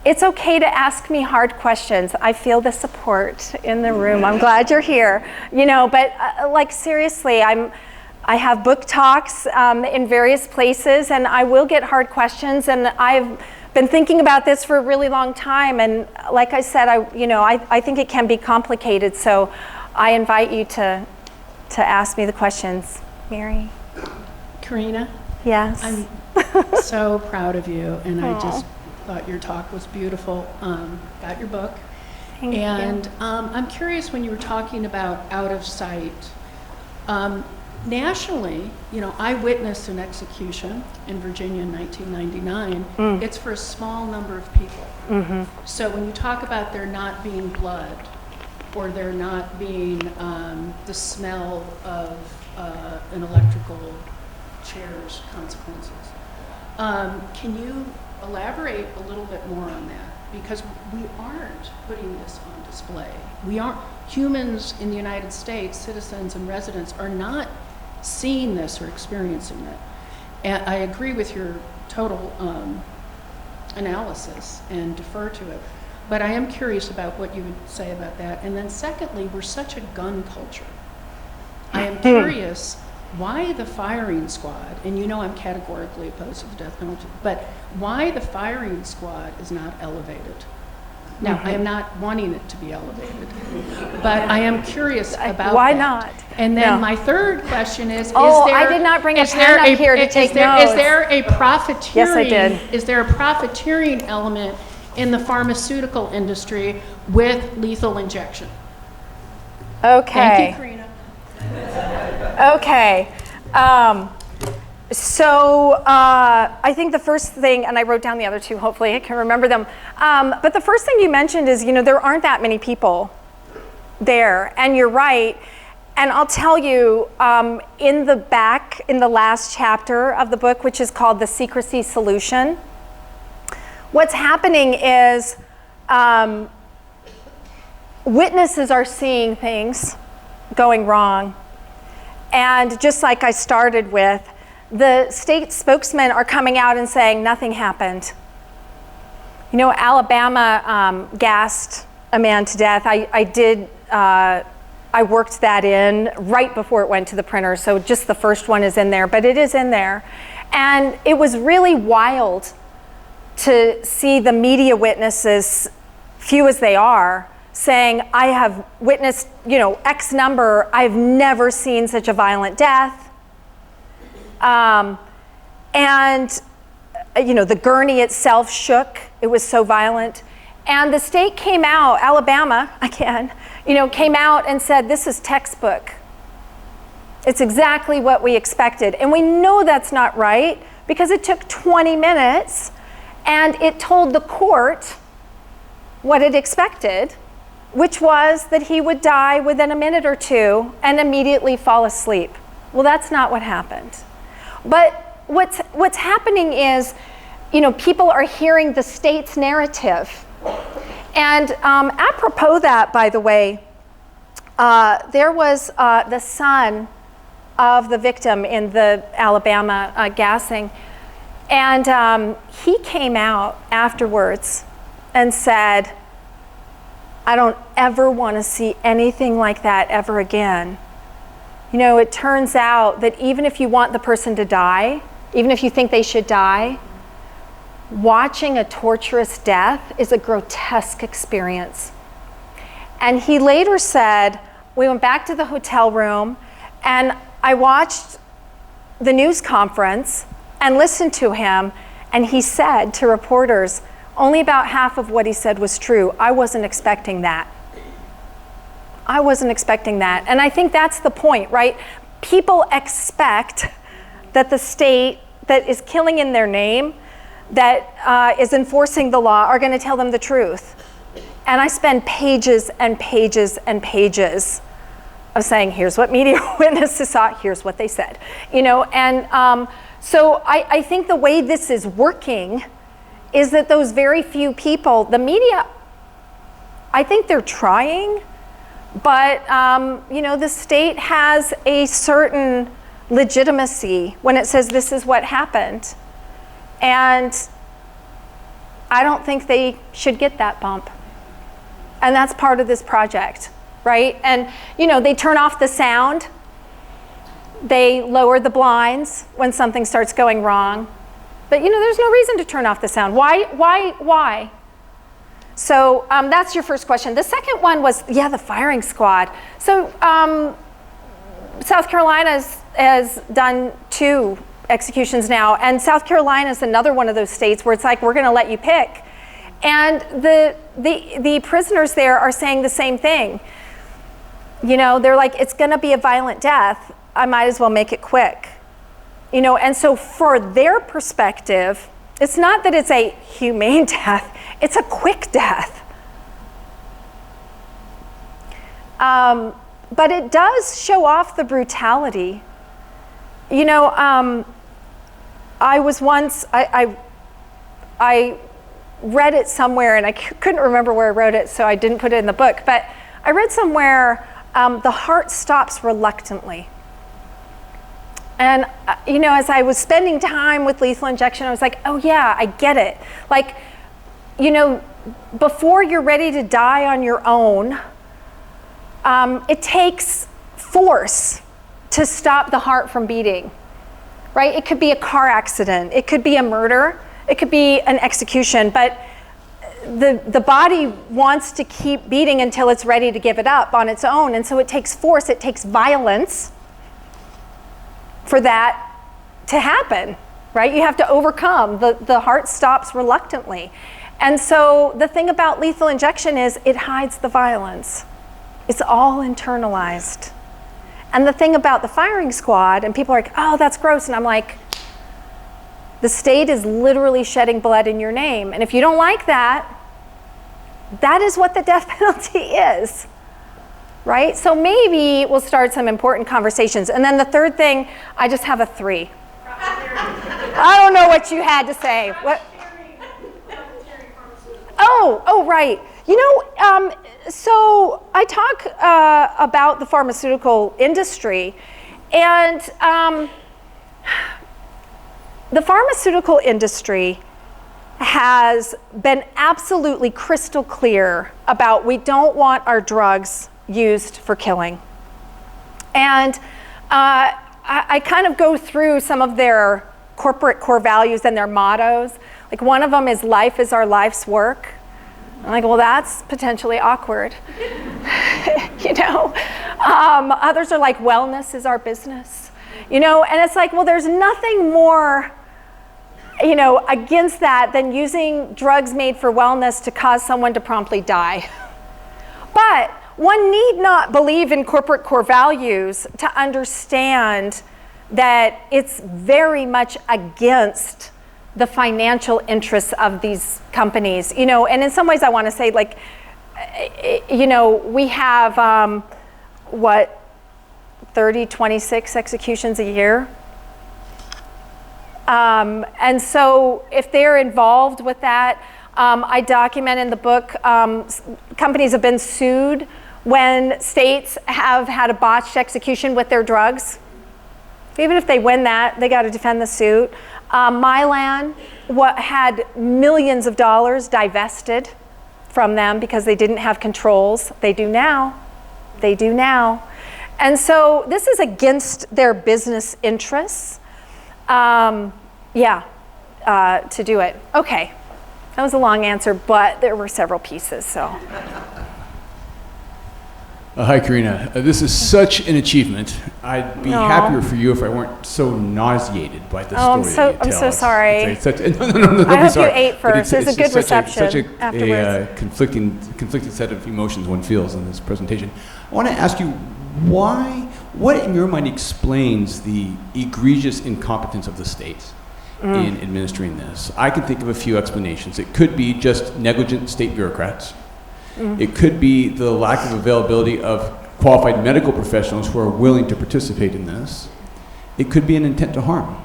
it's okay to ask me hard questions. I feel the support in the room. I'm glad you're here. But like seriously, I have book talks in various places, and I will get hard questions. And I've been thinking about this for a really long time. And like I said, I think it can be complicated. So I invite you to ask me the questions. Mary? Corinna? Yes. I'm so proud of you, and I just thought your talk was beautiful. Got your book. Thank you. I'm curious, when you were talking about out of sight, nationally, I witnessed an execution in Virginia in 1999. It's for a small number of people. So when you talk about there not being blood, or there not being the smell of an electrical chair's consequences, can you elaborate a little bit more on that? Because we aren't putting this on display. We aren't, humans in the United States, citizens and residents, are not seeing this or experiencing it. And I agree with your total analysis and defer to it. But I am curious about what you would say about that. And then secondly, we're such a gun culture. I am curious why the firing squad, and I'm categorically opposed to the death penalty, but why the firing squad is not elevated. Now, I am not wanting it to be elevated, but I am curious about why that. not? And then No. my third question is there, I did not bring a pen up here to take notes. Is there a profiteering? Yes, I did. Is there a profiteering element in the pharmaceutical industry with lethal injection? Okay. Thank you, Corinna. Okay. I think the first thing, and I wrote down the other two, hopefully I can remember them. But the first thing you mentioned is, there aren't that many people there, and you're right. And I'll tell you, in the last chapter of the book, which is called The Secrecy Solution, what's happening is witnesses are seeing things going wrong. And just like I started with, the state spokesmen are coming out and saying nothing happened. Alabama gassed a man to death. I worked that in right before it went to the printer, so just the first one is in there, but it is in there. And it was really wild to see the media witnesses, few as they are, saying, I have witnessed, X number, I've never seen such a violent death. The gurney itself shook, it was so violent. And the state came out, Alabama, again, came out and said, this is textbook. It's exactly what we expected. And we know that's not right because it took 20 minutes and it told the court what it expected, which was that he would die within a minute or two and immediately fall asleep. Well, that's not what happened. But what's happening is, people are hearing the state's narrative. And apropos that, by the way, there was the son of the victim in the Alabama gassing, and he came out afterwards and said, I don't ever want to see anything like that ever again. It turns out that even if you want the person to die, even if you think they should die, watching a torturous death is a grotesque experience. And he later said, we went back to the hotel room and I watched the news conference and listened to him, and he said to reporters, only about half of what he said was true. I wasn't expecting that. I wasn't expecting that. And I think that's the point, right? People expect that the state that is killing in their name, that is enforcing the law, are going to tell them the truth. And I spend pages and pages and pages of saying, here's what media witnesses saw, here's what they said. So I think the way this is working is that those very few people, the media, I think they're trying, but the state has a certain legitimacy when it says this is what happened. And I don't think they should get that bump. And that's part of this project, right? And they turn off the sound, they lower the blinds when something starts going wrong. But there's no reason to turn off the sound. Why? So that's your first question. The second one was, the firing squad. So South Carolina has done 2 executions now, and South Carolina is another one of those states where it's like, we're going to let you pick. And the prisoners there are saying the same thing. They're like, it's going to be a violent death. I might as well make it quick. You know, and so for their perspective, it's not that it's a humane death, it's a quick death. But it does show off the brutality. You know, I was once, I read it somewhere, and I couldn't remember where I wrote it, so I didn't put it in the book, but I read somewhere, the heart stops reluctantly. And, you know, as I was spending time with lethal injection, I was like, oh yeah, I get it. Like, you know, before you're ready to die on your own, it takes force to stop the heart from beating, right? It could be a car accident, it could be a murder, it could be an execution, but the body wants to keep beating until it's ready to give it up on its own. And so it takes force, it takes violence for that to happen, right? You have to overcome. The heart stops reluctantly. And so the thing about lethal injection is it hides the violence. It's all internalized. And the thing about the firing squad, and people are like, oh, that's gross. And I'm like, the state is literally shedding blood in your name. And if you don't like that, that is what the death penalty is, right? So maybe we'll start some important conversations. And then the third thing, I just have a 3. I don't know what you had to say. What? Oh, right. You know, so I talk about the pharmaceutical industry, and the pharmaceutical industry has been absolutely crystal clear about we don't want our drugs used for killing. And I kind of go through some of their corporate core values and their mottos. Like one of them is life is our life's work. I'm like, well, that's potentially awkward. You know, others are like, wellness is our business. You know, and it's like, well, there's nothing more, you know, against that than using drugs made for wellness to cause someone to promptly die. But one need not believe in corporate core values to understand that it's very much against the financial interests of these companies, you know. And in some ways I want to say, like, you know, we have, 26 executions a year. And so if they're involved with that, I document in the book, companies have been sued when states have had a botched execution with their drugs. Even if they win that, they got to defend the suit. Mylan had millions of dollars divested from them because they didn't have controls. They do now. They do now. And so this is against their business interests. To do it. Okay, that was a long answer, but there were several pieces, so. Hi, Corinna. This is such an achievement. I'd be happier for you if I weren't so nauseated by the story. I'm so sorry. It's such, no, I hope sorry. you ate first. There's a good reception afterwards. Such a conflicting set of emotions one feels in this presentation. I want to ask you what in your mind explains the egregious incompetence of the states in administering this? I can think of a few explanations. It could be just negligent state bureaucrats. It could be the lack of availability of qualified medical professionals who are willing to participate in this. It could be an intent to harm.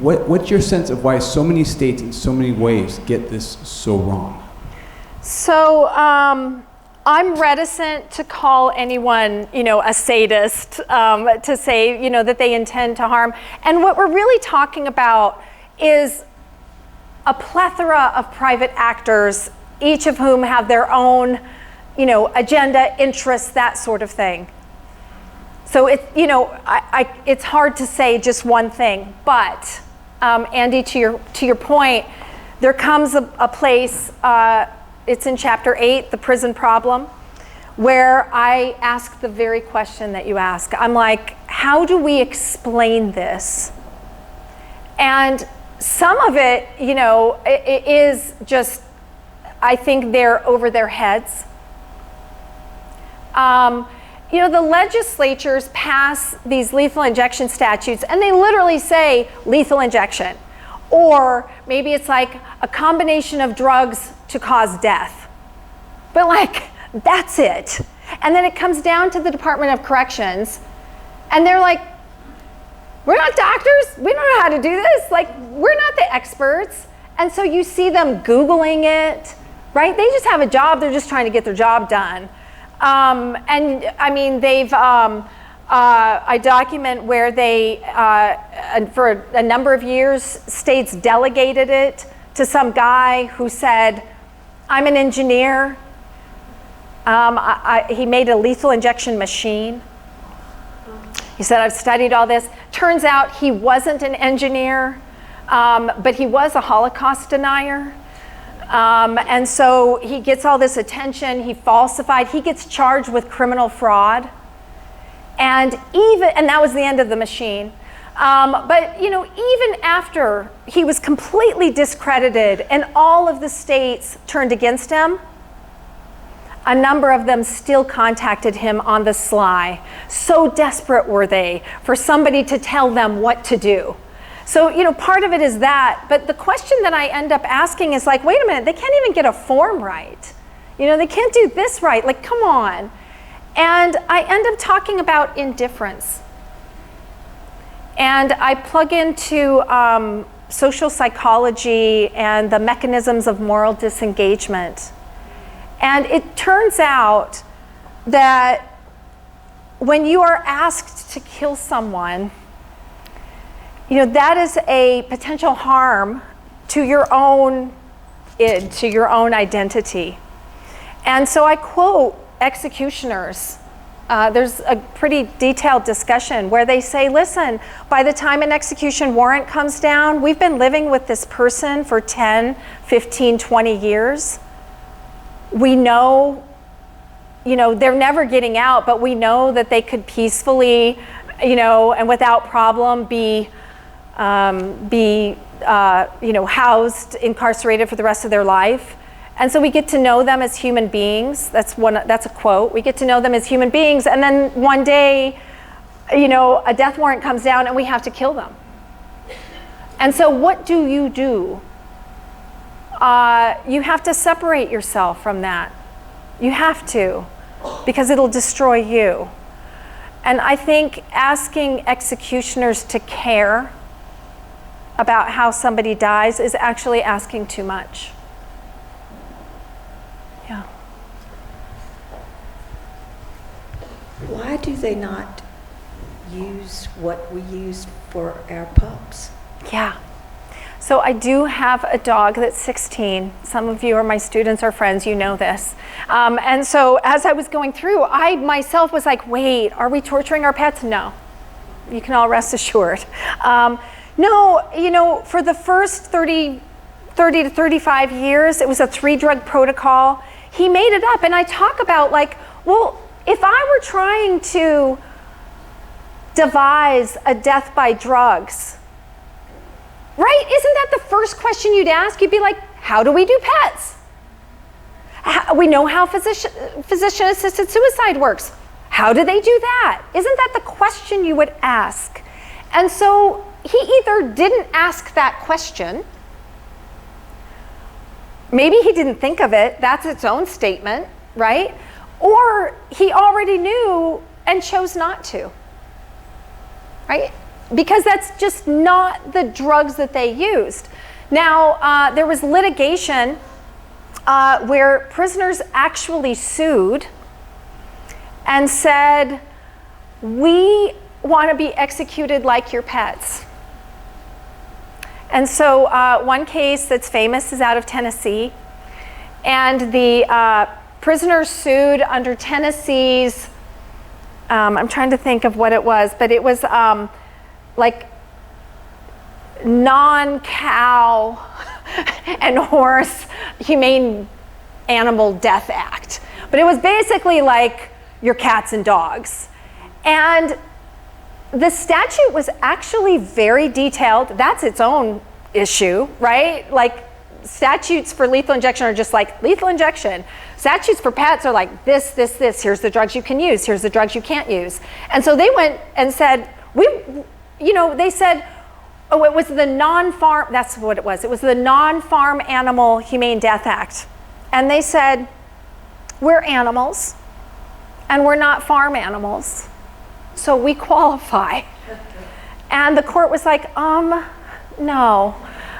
What's your sense of why so many states in so many ways get this so wrong? So I'm reticent to call anyone, you know, a sadist, to say, you know, that they intend to harm. And what we're really talking about is a plethora of private actors, each of whom have their own, you know, agenda, interests, that sort of thing. So it's, you know, it's hard to say just one thing. But Andy, to your point, there comes a place. It's in chapter 8, the prison problem, where I ask the very question that you ask. I'm like, how do we explain this? And some of it, you know, it is just, I think they're over their heads. you know, the legislatures pass these lethal injection statutes and they literally say lethal injection. Or maybe it's like a combination of drugs to cause death. But like, that's it. And then it comes down to the Department of Corrections and they're like, we're not doctors, we don't know how to do this. Like, we're not the experts. And so you see them Googling it, right? They just have a job, they're just trying to get their job done. And I mean, they've, I document where they, for a number of years, states delegated it to some guy who said, I'm an engineer. He made a lethal injection machine. He said, I've studied all this. Turns out he wasn't an engineer, but he was a Holocaust denier. And so he gets all this attention, he falsified, he gets charged with criminal fraud. And that was the end of the machine. But you know, even after he was completely discredited and all of the states turned against him, a number of them still contacted him on the sly. So desperate were they for somebody to tell them what to do. So, you know, part of it is that, but the question that I end up asking is like, wait a minute, they can't even get a form right. You know, they can't do this right, like, come on. And I end up talking about indifference. And I plug into social psychology and the mechanisms of moral disengagement. And it turns out that when you are asked to kill someone, you know, that is a potential harm to your own id, to your own identity. And so I quote executioners. There's a pretty detailed discussion where they say, listen, by the time an execution warrant comes down, we've been living with this person for 10, 15, 20 years. We know, you know, they're never getting out, but we know that they could peacefully, you know, and without problem be you know, housed, incarcerated for the rest of their life. And so we get to know them as human beings. That's a quote. We get to know them as human beings, and then one day, you know, a death warrant comes down and we have to kill them. And so what do? You have to separate yourself from that. You have to, because it'll destroy you. And I think asking executioners to care about how somebody dies is actually asking too much. Yeah. Why do they not use what we use for our pups? Yeah. So I do have a dog that's 16. Some of you are my students or friends, you know this. And so as I was going through, I myself was like, wait, are we torturing our pets? No. You can all rest assured. No, you know, for the first 30 to 35 years, it was a 3-drug protocol. He made it up, and I talk about like, well, if I were trying to devise a death by drugs, right? Isn't that the first question you'd ask? You'd be like, how do we do pets? We know how physician-assisted suicide works. How do they do that? Isn't that the question you would ask? And so he either didn't ask that question, maybe he didn't think of it, that's its own statement, right? Or he already knew and chose not to, right? Because that's just not the drugs that they used. Now, there was litigation where prisoners actually sued and said, we want to be executed like your pets. And so one case that's famous is out of Tennessee. And the prisoners sued under Tennessee's, I'm trying to think of what it was, but it was like non-cow and horse humane animal death act. But it was basically like your cats and dogs. And the statute was actually very detailed. That's its own issue, right? Like statutes for lethal injection are just like lethal injection. statutes for pets are like this, this, this. Here's the drugs you can use. Here's the drugs you can't use. And so they went and said, they said, oh, it was the non-farm, that's what it was. It was the Non-Farm Animal Humane Death Act. And they said, we're animals, and we're not farm animals, so we qualify. And the court was like, no.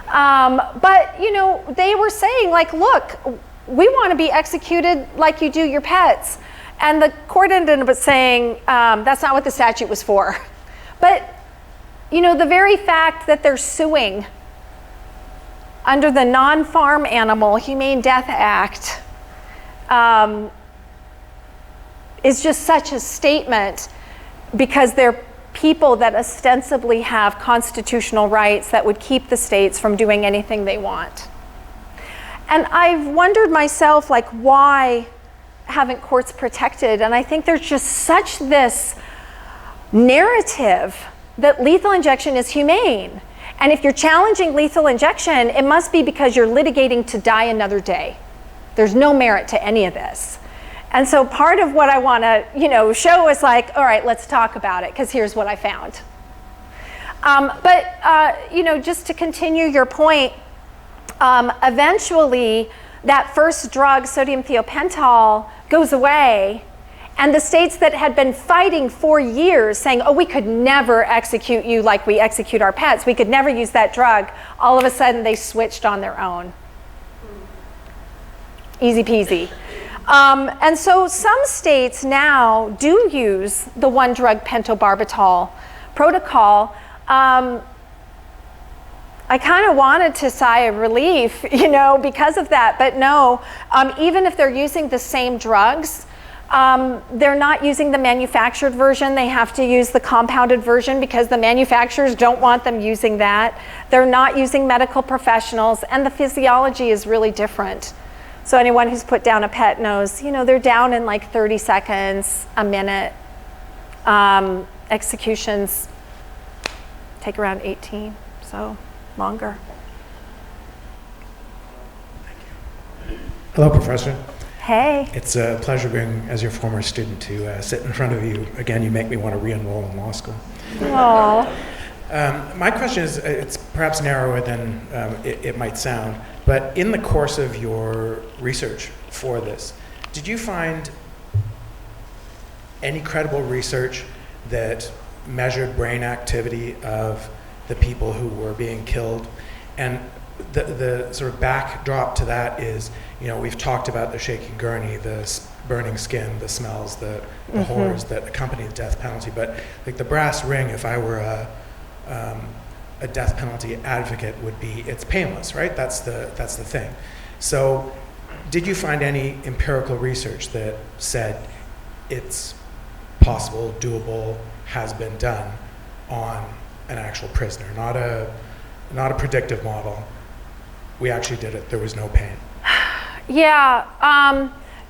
But, they were saying, like, look, we want to be executed like you do your pets. And the court ended up saying, that's not what the statute was for. But, the very fact that they're suing under the Non-Farm Animal Humane Death Act is just such a statement, because they're people that ostensibly have constitutional rights that would keep the states from doing anything they want. And I've wondered myself, like, why haven't courts protected? And I think there's just such this narrative that lethal injection is humane. And if you're challenging lethal injection, it must be because you're litigating to die another day. There's no merit to any of this. And so part of what I want to, show is like, all right, let's talk about it, because here's what I found. Just to continue your point, eventually that first drug, sodium thiopental, goes away. And the states that had been fighting for years, saying, oh, we could never execute you like we execute our pets, we could never use that drug, all of a sudden they switched on their own. Easy peasy. And so some states now do use the one-drug pentobarbital protocol. I kind of wanted to sigh of relief, because of that. But no, even if they're using the same drugs, they're not using the manufactured version. They have to use the compounded version because the manufacturers don't want them using that. They're not using medical professionals, and the physiology is really different. So anyone who's put down a pet knows, they're down in like 30 seconds, a minute. Executions take around 18, so longer. Hello, Professor. Hey. It's a pleasure being, as your former student, to sit in front of you. Again, you make me want to re-enroll in law school. Aww. My question is, it's perhaps narrower than it might sound, but in the course of your research for this, did you find any credible research that measured brain activity of the people who were being killed? And the sort of backdrop to that is, we've talked about the shaky gurney, the burning skin, the smells, the horrors that accompany the death penalty. But like the brass ring, if I were a death penalty advocate, would be it's painless, right? That's the thing. So, did you find any empirical research that said it's possible, doable, has been done on an actual prisoner, not a predictive model? We actually did it. There was no pain. Yeah.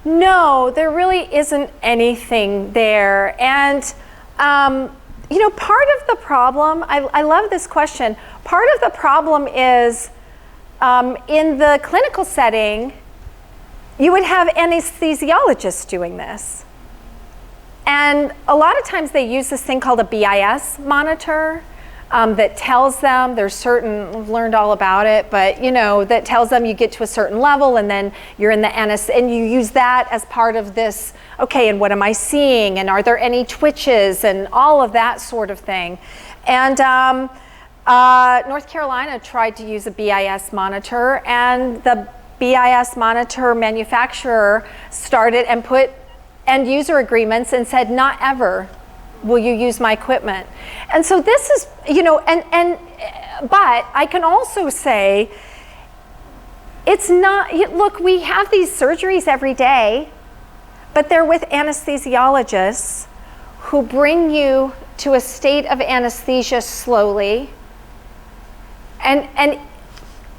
No, there really isn't anything there. And part of the problem, I love this question. Part of the problem is in the clinical setting, you would have anesthesiologists doing this. And a lot of times they use this thing called a BIS monitor that tells them, I've learned all about it, but that tells them you get to a certain level and then you're in the and you use that as part of this, okay, and what am I seeing? And are there any twitches and all of that sort of thing? And North Carolina tried to use a BIS monitor, and the BIS monitor manufacturer started and put end user agreements and said, not ever will you use my equipment. And so this is, but I can also say, it's not, look, we have these surgeries every day, but they're with anesthesiologists who bring you to a state of anesthesia slowly. And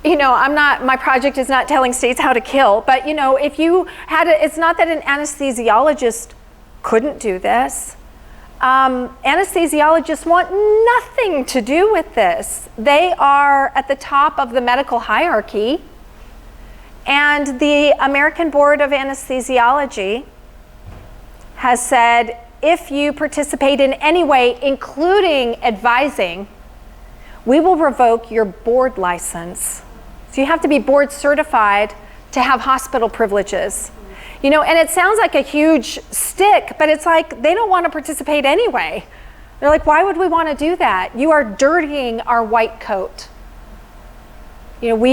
my project is not telling states how to kill, but if you had it's not that an anesthesiologist couldn't do this. Anesthesiologists want nothing to do with this. They are at the top of the medical hierarchy, And the American Board of Anesthesiology has said, if you participate in any way, including advising, we will revoke your board license. So you have to be board certified to have hospital privileges. You know, and it sounds like a huge stick, but it's like they don't want to participate anyway. They're like, why would we want to do that? You are dirtying our white coat. You know,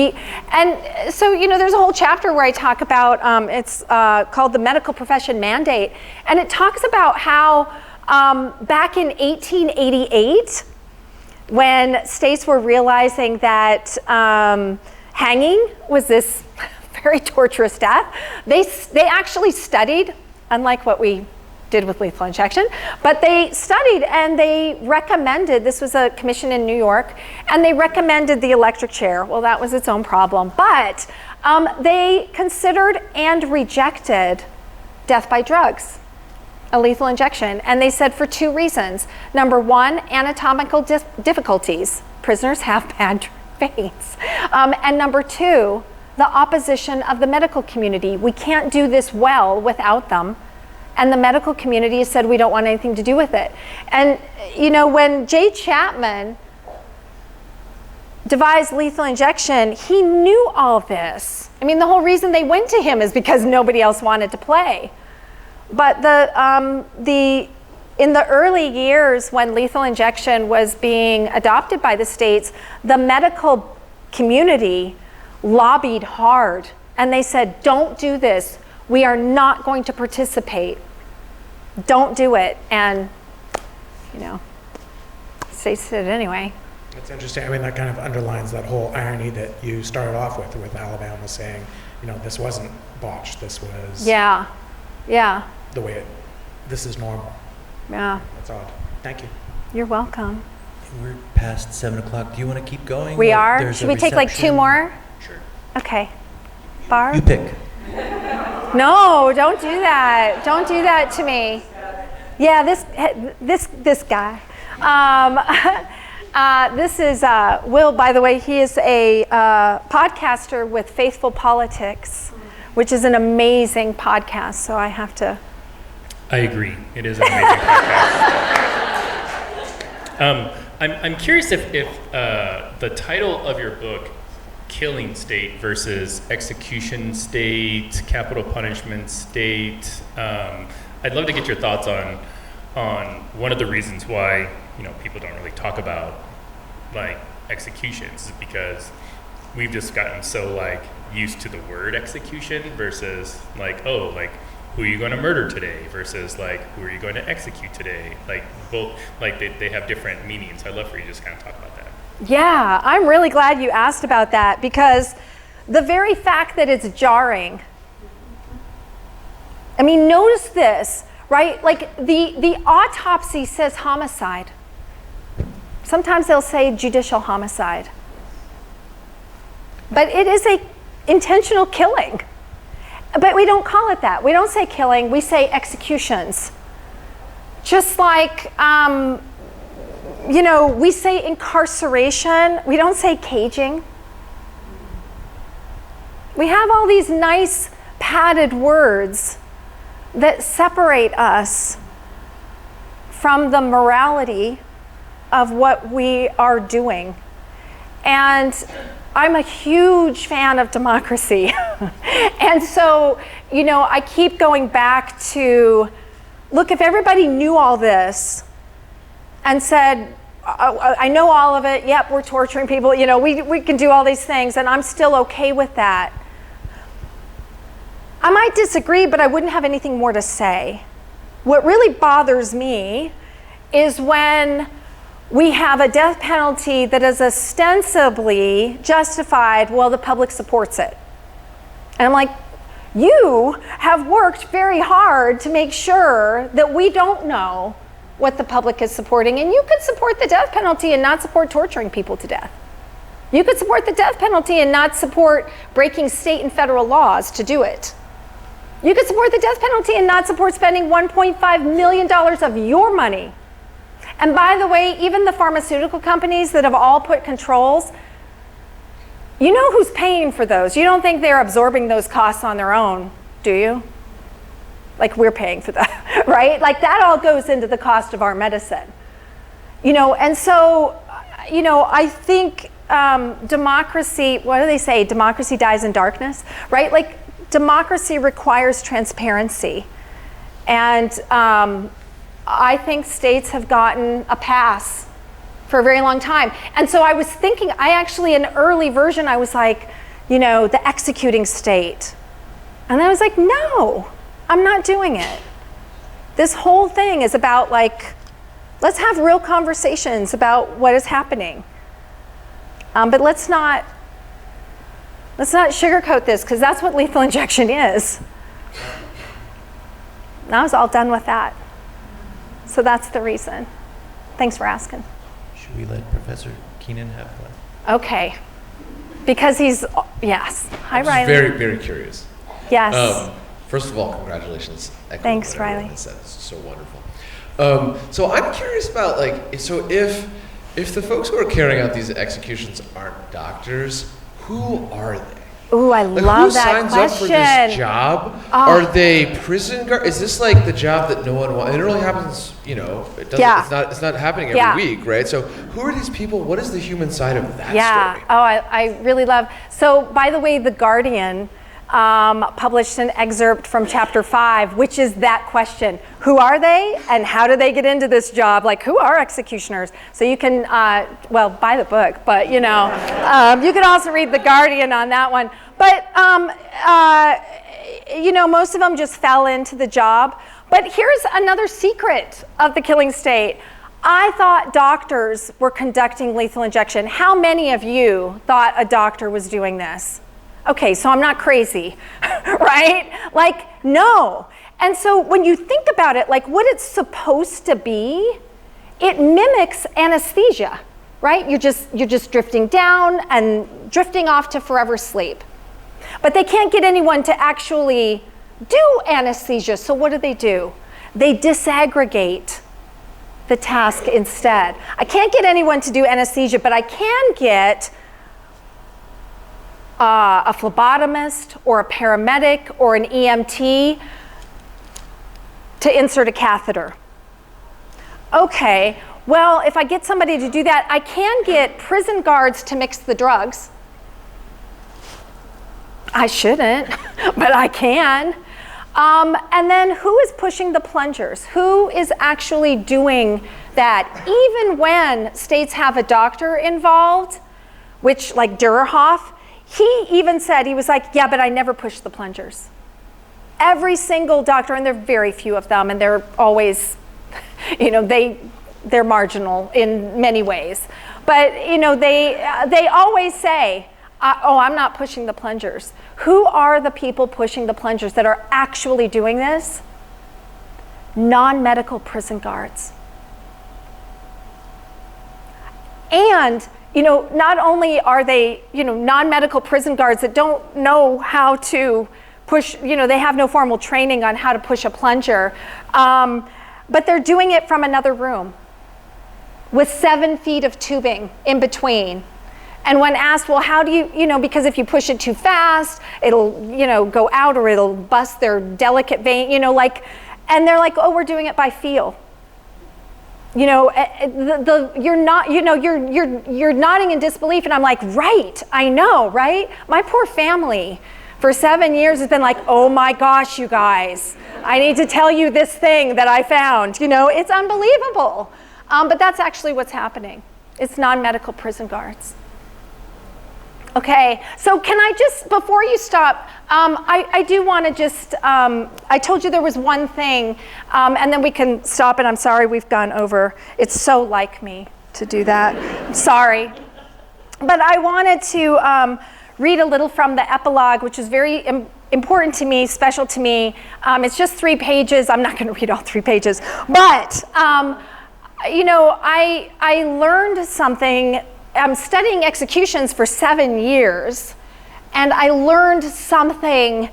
and so, you know, there's a whole chapter where I talk about, it's called the Medical Profession Mandate, and it talks about how back in 1888, when states were realizing that hanging was this very torturous death, they actually studied, unlike what we did with lethal injection, but they studied and they recommended, this was a commission in New York, and they recommended the electric chair. Well, that was its own problem, but they considered and rejected death by drugs, a lethal injection, and they said for two reasons. Number one, anatomical difficulties. Prisoners have bad veins. And number two, the opposition of the medical community. We can't do this well without them. And the medical community said, we don't want anything to do with it. And, you know, when Jay Chapman devised lethal injection, he knew all this. I mean, the whole reason they went to him is because nobody else wanted to play. But in the early years when lethal injection was being adopted by the states, the medical community lobbied hard. And they said, don't do this. We are not going to participate. Don't do it. And, you know, states did it anyway. That's interesting. I mean, that kind of underlines that whole irony that you started off with Alabama saying, you know, this wasn't botched. This was the way this is normal. Yeah. That's odd. Thank you. You're welcome. We're past 7 o'clock. Do you want to keep going? We Or are? there's Should a we take like two reception? more? Sure. Okay. Barb? You pick. No, don't do that. Don't do that to me. Yeah, this guy. This is Will, by the way. He is a podcaster with Faithful Politics, which is an amazing podcast. So I have to. I agree. It is an amazing podcast. I'm curious if the title of your book, Killing State versus Execution State, Capital Punishment State, I'd love to get your thoughts on one of the reasons why, you know, people don't really talk about like executions is because we've just gotten so like used to the word execution versus like, oh, like who are you going to murder today versus like who are you going to execute today? Like both, like they have different meanings. I'd love for you to just kind of talk about that. Yeah, I'm really glad you asked about that because the very fact that it's jarring. I mean, notice this, right? Like the autopsy says homicide. Sometimes they'll say judicial homicide. But it is a intentional killing. But we don't call it that. We don't say killing, we say executions. Just like, you know, we say incarceration, we don't say caging. We have all these nice padded words that separate us from the morality of what we are doing. And I'm a huge fan of democracy. And so, you know, I keep going back to, look, if everybody knew all this and said, I know all of it, yep, we're torturing people, you know, we can do all these things, and I'm still okay with that. I might disagree, but I wouldn't have anything more to say. What really bothers me is when we have a death penalty that is ostensibly justified, well, the public supports it. And I'm like, you have worked very hard to make sure that we don't know what the public is supporting. And you could support the death penalty and not support torturing people to death. You could support the death penalty and not support breaking state and federal laws to do it. You could support the death penalty and not support spending $1.5 million of your money. And by the way, even the pharmaceutical companies that have all put controls, You know who's paying for those. You don't think they're absorbing those costs on their own, do you? Like we're paying for that, right? Like that all goes into the cost of our medicine. And so, I think democracy, what do they say? Democracy dies in darkness, right? Like democracy requires transparency. And I think states have gotten a pass for a very long time. And so I was thinking, an early version, I was like, the executing state. And I was like, no, I'm not doing it. This whole thing is about like, let's have real conversations about what is happening. But let's not sugarcoat this, because that's what lethal injection is. And I was all done with that. So that's the reason. Thanks for asking. Should we let Professor Keenan have one? Okay. Because he's, yes. Hi, I'm just Riley. very, very curious. Yes. First of all, congratulations. Echoing Thanks, what everyone Riley. has said. It's so wonderful. So I'm curious about if the folks who are carrying out these executions aren't doctors, who are they? Ooh, I Like, love who that signs question. up for this job? Are they prison guard? Is this like the job that no one wants? It only happens, it doesn't. Yeah. It's not happening every Yeah. week, right? So who are these people? What is the human side of that Yeah. story? Oh, I really love. So, by the way, The Guardian published an excerpt from chapter 5, which is that question: who are they, and how do they get into this job? Like, who are executioners? So you can, buy the book, but you can also read The Guardian on that one. But most of them just fell into the job. But here's another secret of the killing state. I thought doctors were conducting lethal injection. How many of you thought a doctor was doing this? Okay, so I'm not crazy, right? Like, no. And so when you think about it, like what it's supposed to be, it mimics anesthesia, right? You're just drifting down and drifting off to forever sleep. But they can't get anyone to actually do anesthesia, so what do? They disaggregate the task instead. I can't get anyone to do anesthesia, but I can get a phlebotomist or a paramedic or an EMT to insert a catheter. Okay, well, if I get somebody to do that, I can get prison guards to mix the drugs. I shouldn't, but I can. And then who is pushing the plungers? Who is actually doing that? Even when states have a doctor involved, which like Durerhoff, he even said, he was like, yeah, but I never push the plungers. Every single doctor, and there are very few of them, and they're always, they're marginal in many ways. But, they always say, I'm not pushing the plungers. Who are the people pushing the plungers that are actually doing this? Non-medical prison guards. And not only are they, non-medical prison guards that don't know how to push, they have no formal training on how to push a plunger, but they're doing it from another room with 7 feet of tubing in between. And when asked, well, how do you, because if you push it too fast, it'll, go out or it'll bust their delicate vein, and they're like, oh, we're doing it by feel. You're not, you're nodding in disbelief, and I'm like, right, I know, right? My poor family for 7 years has been like, oh my gosh, you guys, I need to tell you this thing that I found. It's unbelievable. But that's actually what's happening. It's non-medical prison guards. Okay, so can I just, before you stop, I do want to just, I told you there was one thing, and then we can stop, and I'm sorry we've gone over. It's so like me to do that. I'm sorry. But I wanted to read a little from the epilogue, which is very important to me, special to me. It's just 3 pages. I'm not going to read all 3 pages. But, I learned something. I'm studying executions for 7 years, and I learned something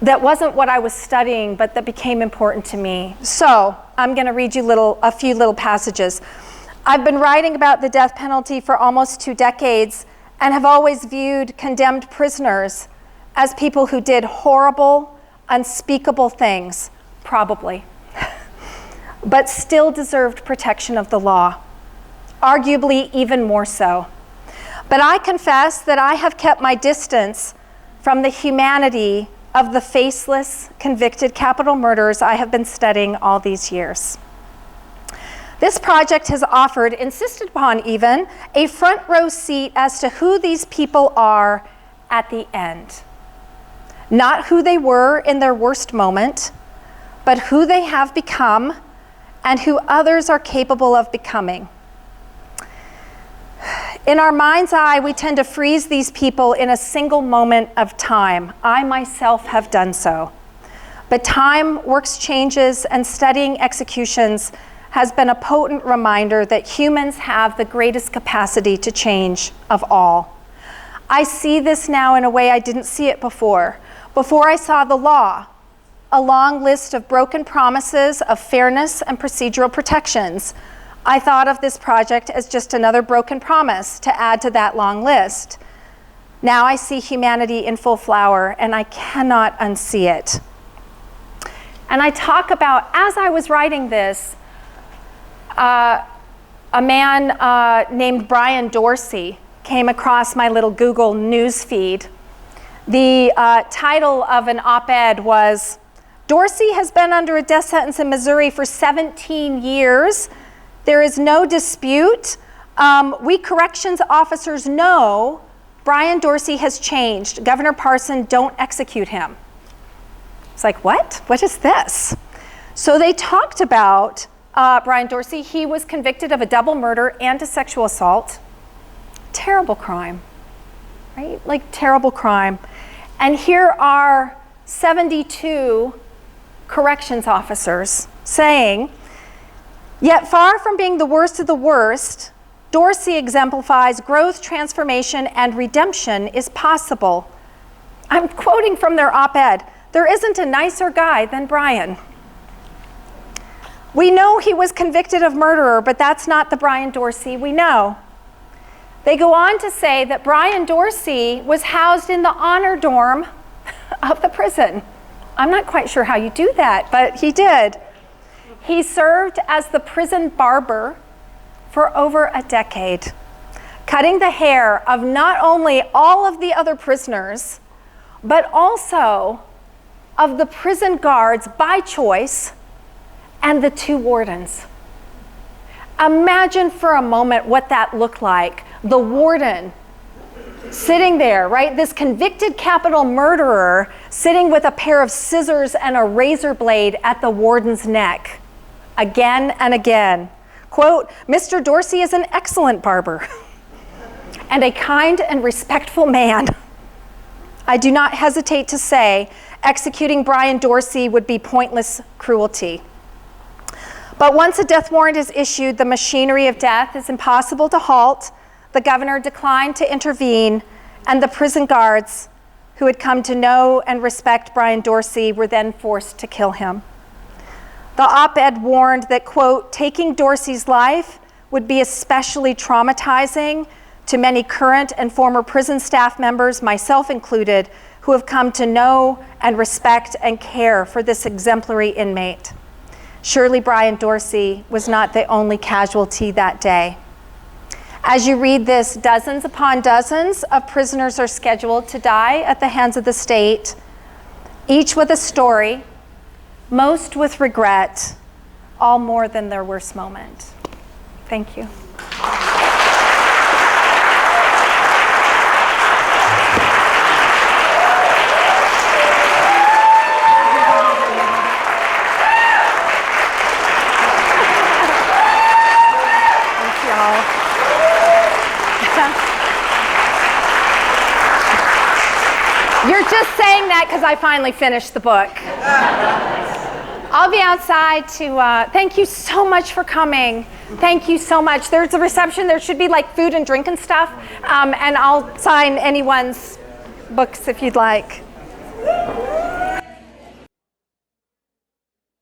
that wasn't what I was studying, but that became important to me. So I'm going to read you a few little passages. I've been writing about the death penalty for almost 2 decades, and have always viewed condemned prisoners as people who did horrible, unspeakable things, probably, but still deserved protection of the law, arguably even more so. But I confess that I have kept my distance from the humanity of the faceless, convicted capital murderers I have been studying all these years. This project has offered, insisted upon even, a front row seat as to who these people are at the end. Not who they were in their worst moment, but who they have become and who others are capable of becoming. In our mind's eye, we tend to freeze these people in a single moment of time. I myself have done so. But time works changes, and studying executions has been a potent reminder that humans have the greatest capacity to change of all. I see this now in a way I didn't see it before. Before I saw the law, a long list of broken promises of fairness and procedural protections, I thought of this project as just another broken promise to add to that long list. Now I see humanity in full flower, and I cannot unsee it. And I talk about, as I was writing this, a man named Brian Dorsey came across my little Google news feed. The title of an op-ed was, "Dorsey has been under a death sentence in Missouri for 17 years. There is no dispute. We corrections officers know Brian Dorsey has changed. Governor Parson, don't execute him." It's like, what? What is this? So they talked about Brian Dorsey. He was convicted of a double murder and a sexual assault. Terrible crime, right? Like, terrible crime. And here are 72 corrections officers saying, "Yet far from being the worst of the worst, Dorsey exemplifies growth, transformation, and redemption is possible." I'm quoting from their op-ed. "There isn't a nicer guy than Brian. We know he was convicted of murder, but that's not the Brian Dorsey we know." They go on to say that Brian Dorsey was housed in the honor dorm of the prison. I'm not quite sure how you do that, but he did. He served as the prison barber for over a decade, cutting the hair of not only all of the other prisoners, but also of the prison guards by choice and the 2 wardens. Imagine for a moment what that looked like. The warden sitting there, right? This convicted capital murderer sitting with a pair of scissors and a razor blade at the warden's neck. Again and again. Quote, "Mr. Dorsey is an excellent barber and a kind and respectful man. I do not hesitate to say executing Brian Dorsey would be pointless cruelty. But once a death warrant is issued, the machinery of death is impossible to halt. The governor declined to intervene, and the prison guards who had come to know and respect Brian Dorsey were then forced to kill him." The op-ed warned that, quote, "taking Dorsey's life would be especially traumatizing to many current and former prison staff members, myself included, who have come to know and respect and care for this exemplary inmate. Surely Brian Dorsey was not the only casualty that day." As you read this, dozens upon dozens of prisoners are scheduled to die at the hands of the state, each with a story, most with regret, all more than their worst moment. Thank you. You're just saying that because I finally finished the book. I'll be outside to, thank you so much for coming. Thank you so much. There's a reception. There should be like food and drink and stuff. And I'll sign anyone's books if you'd like.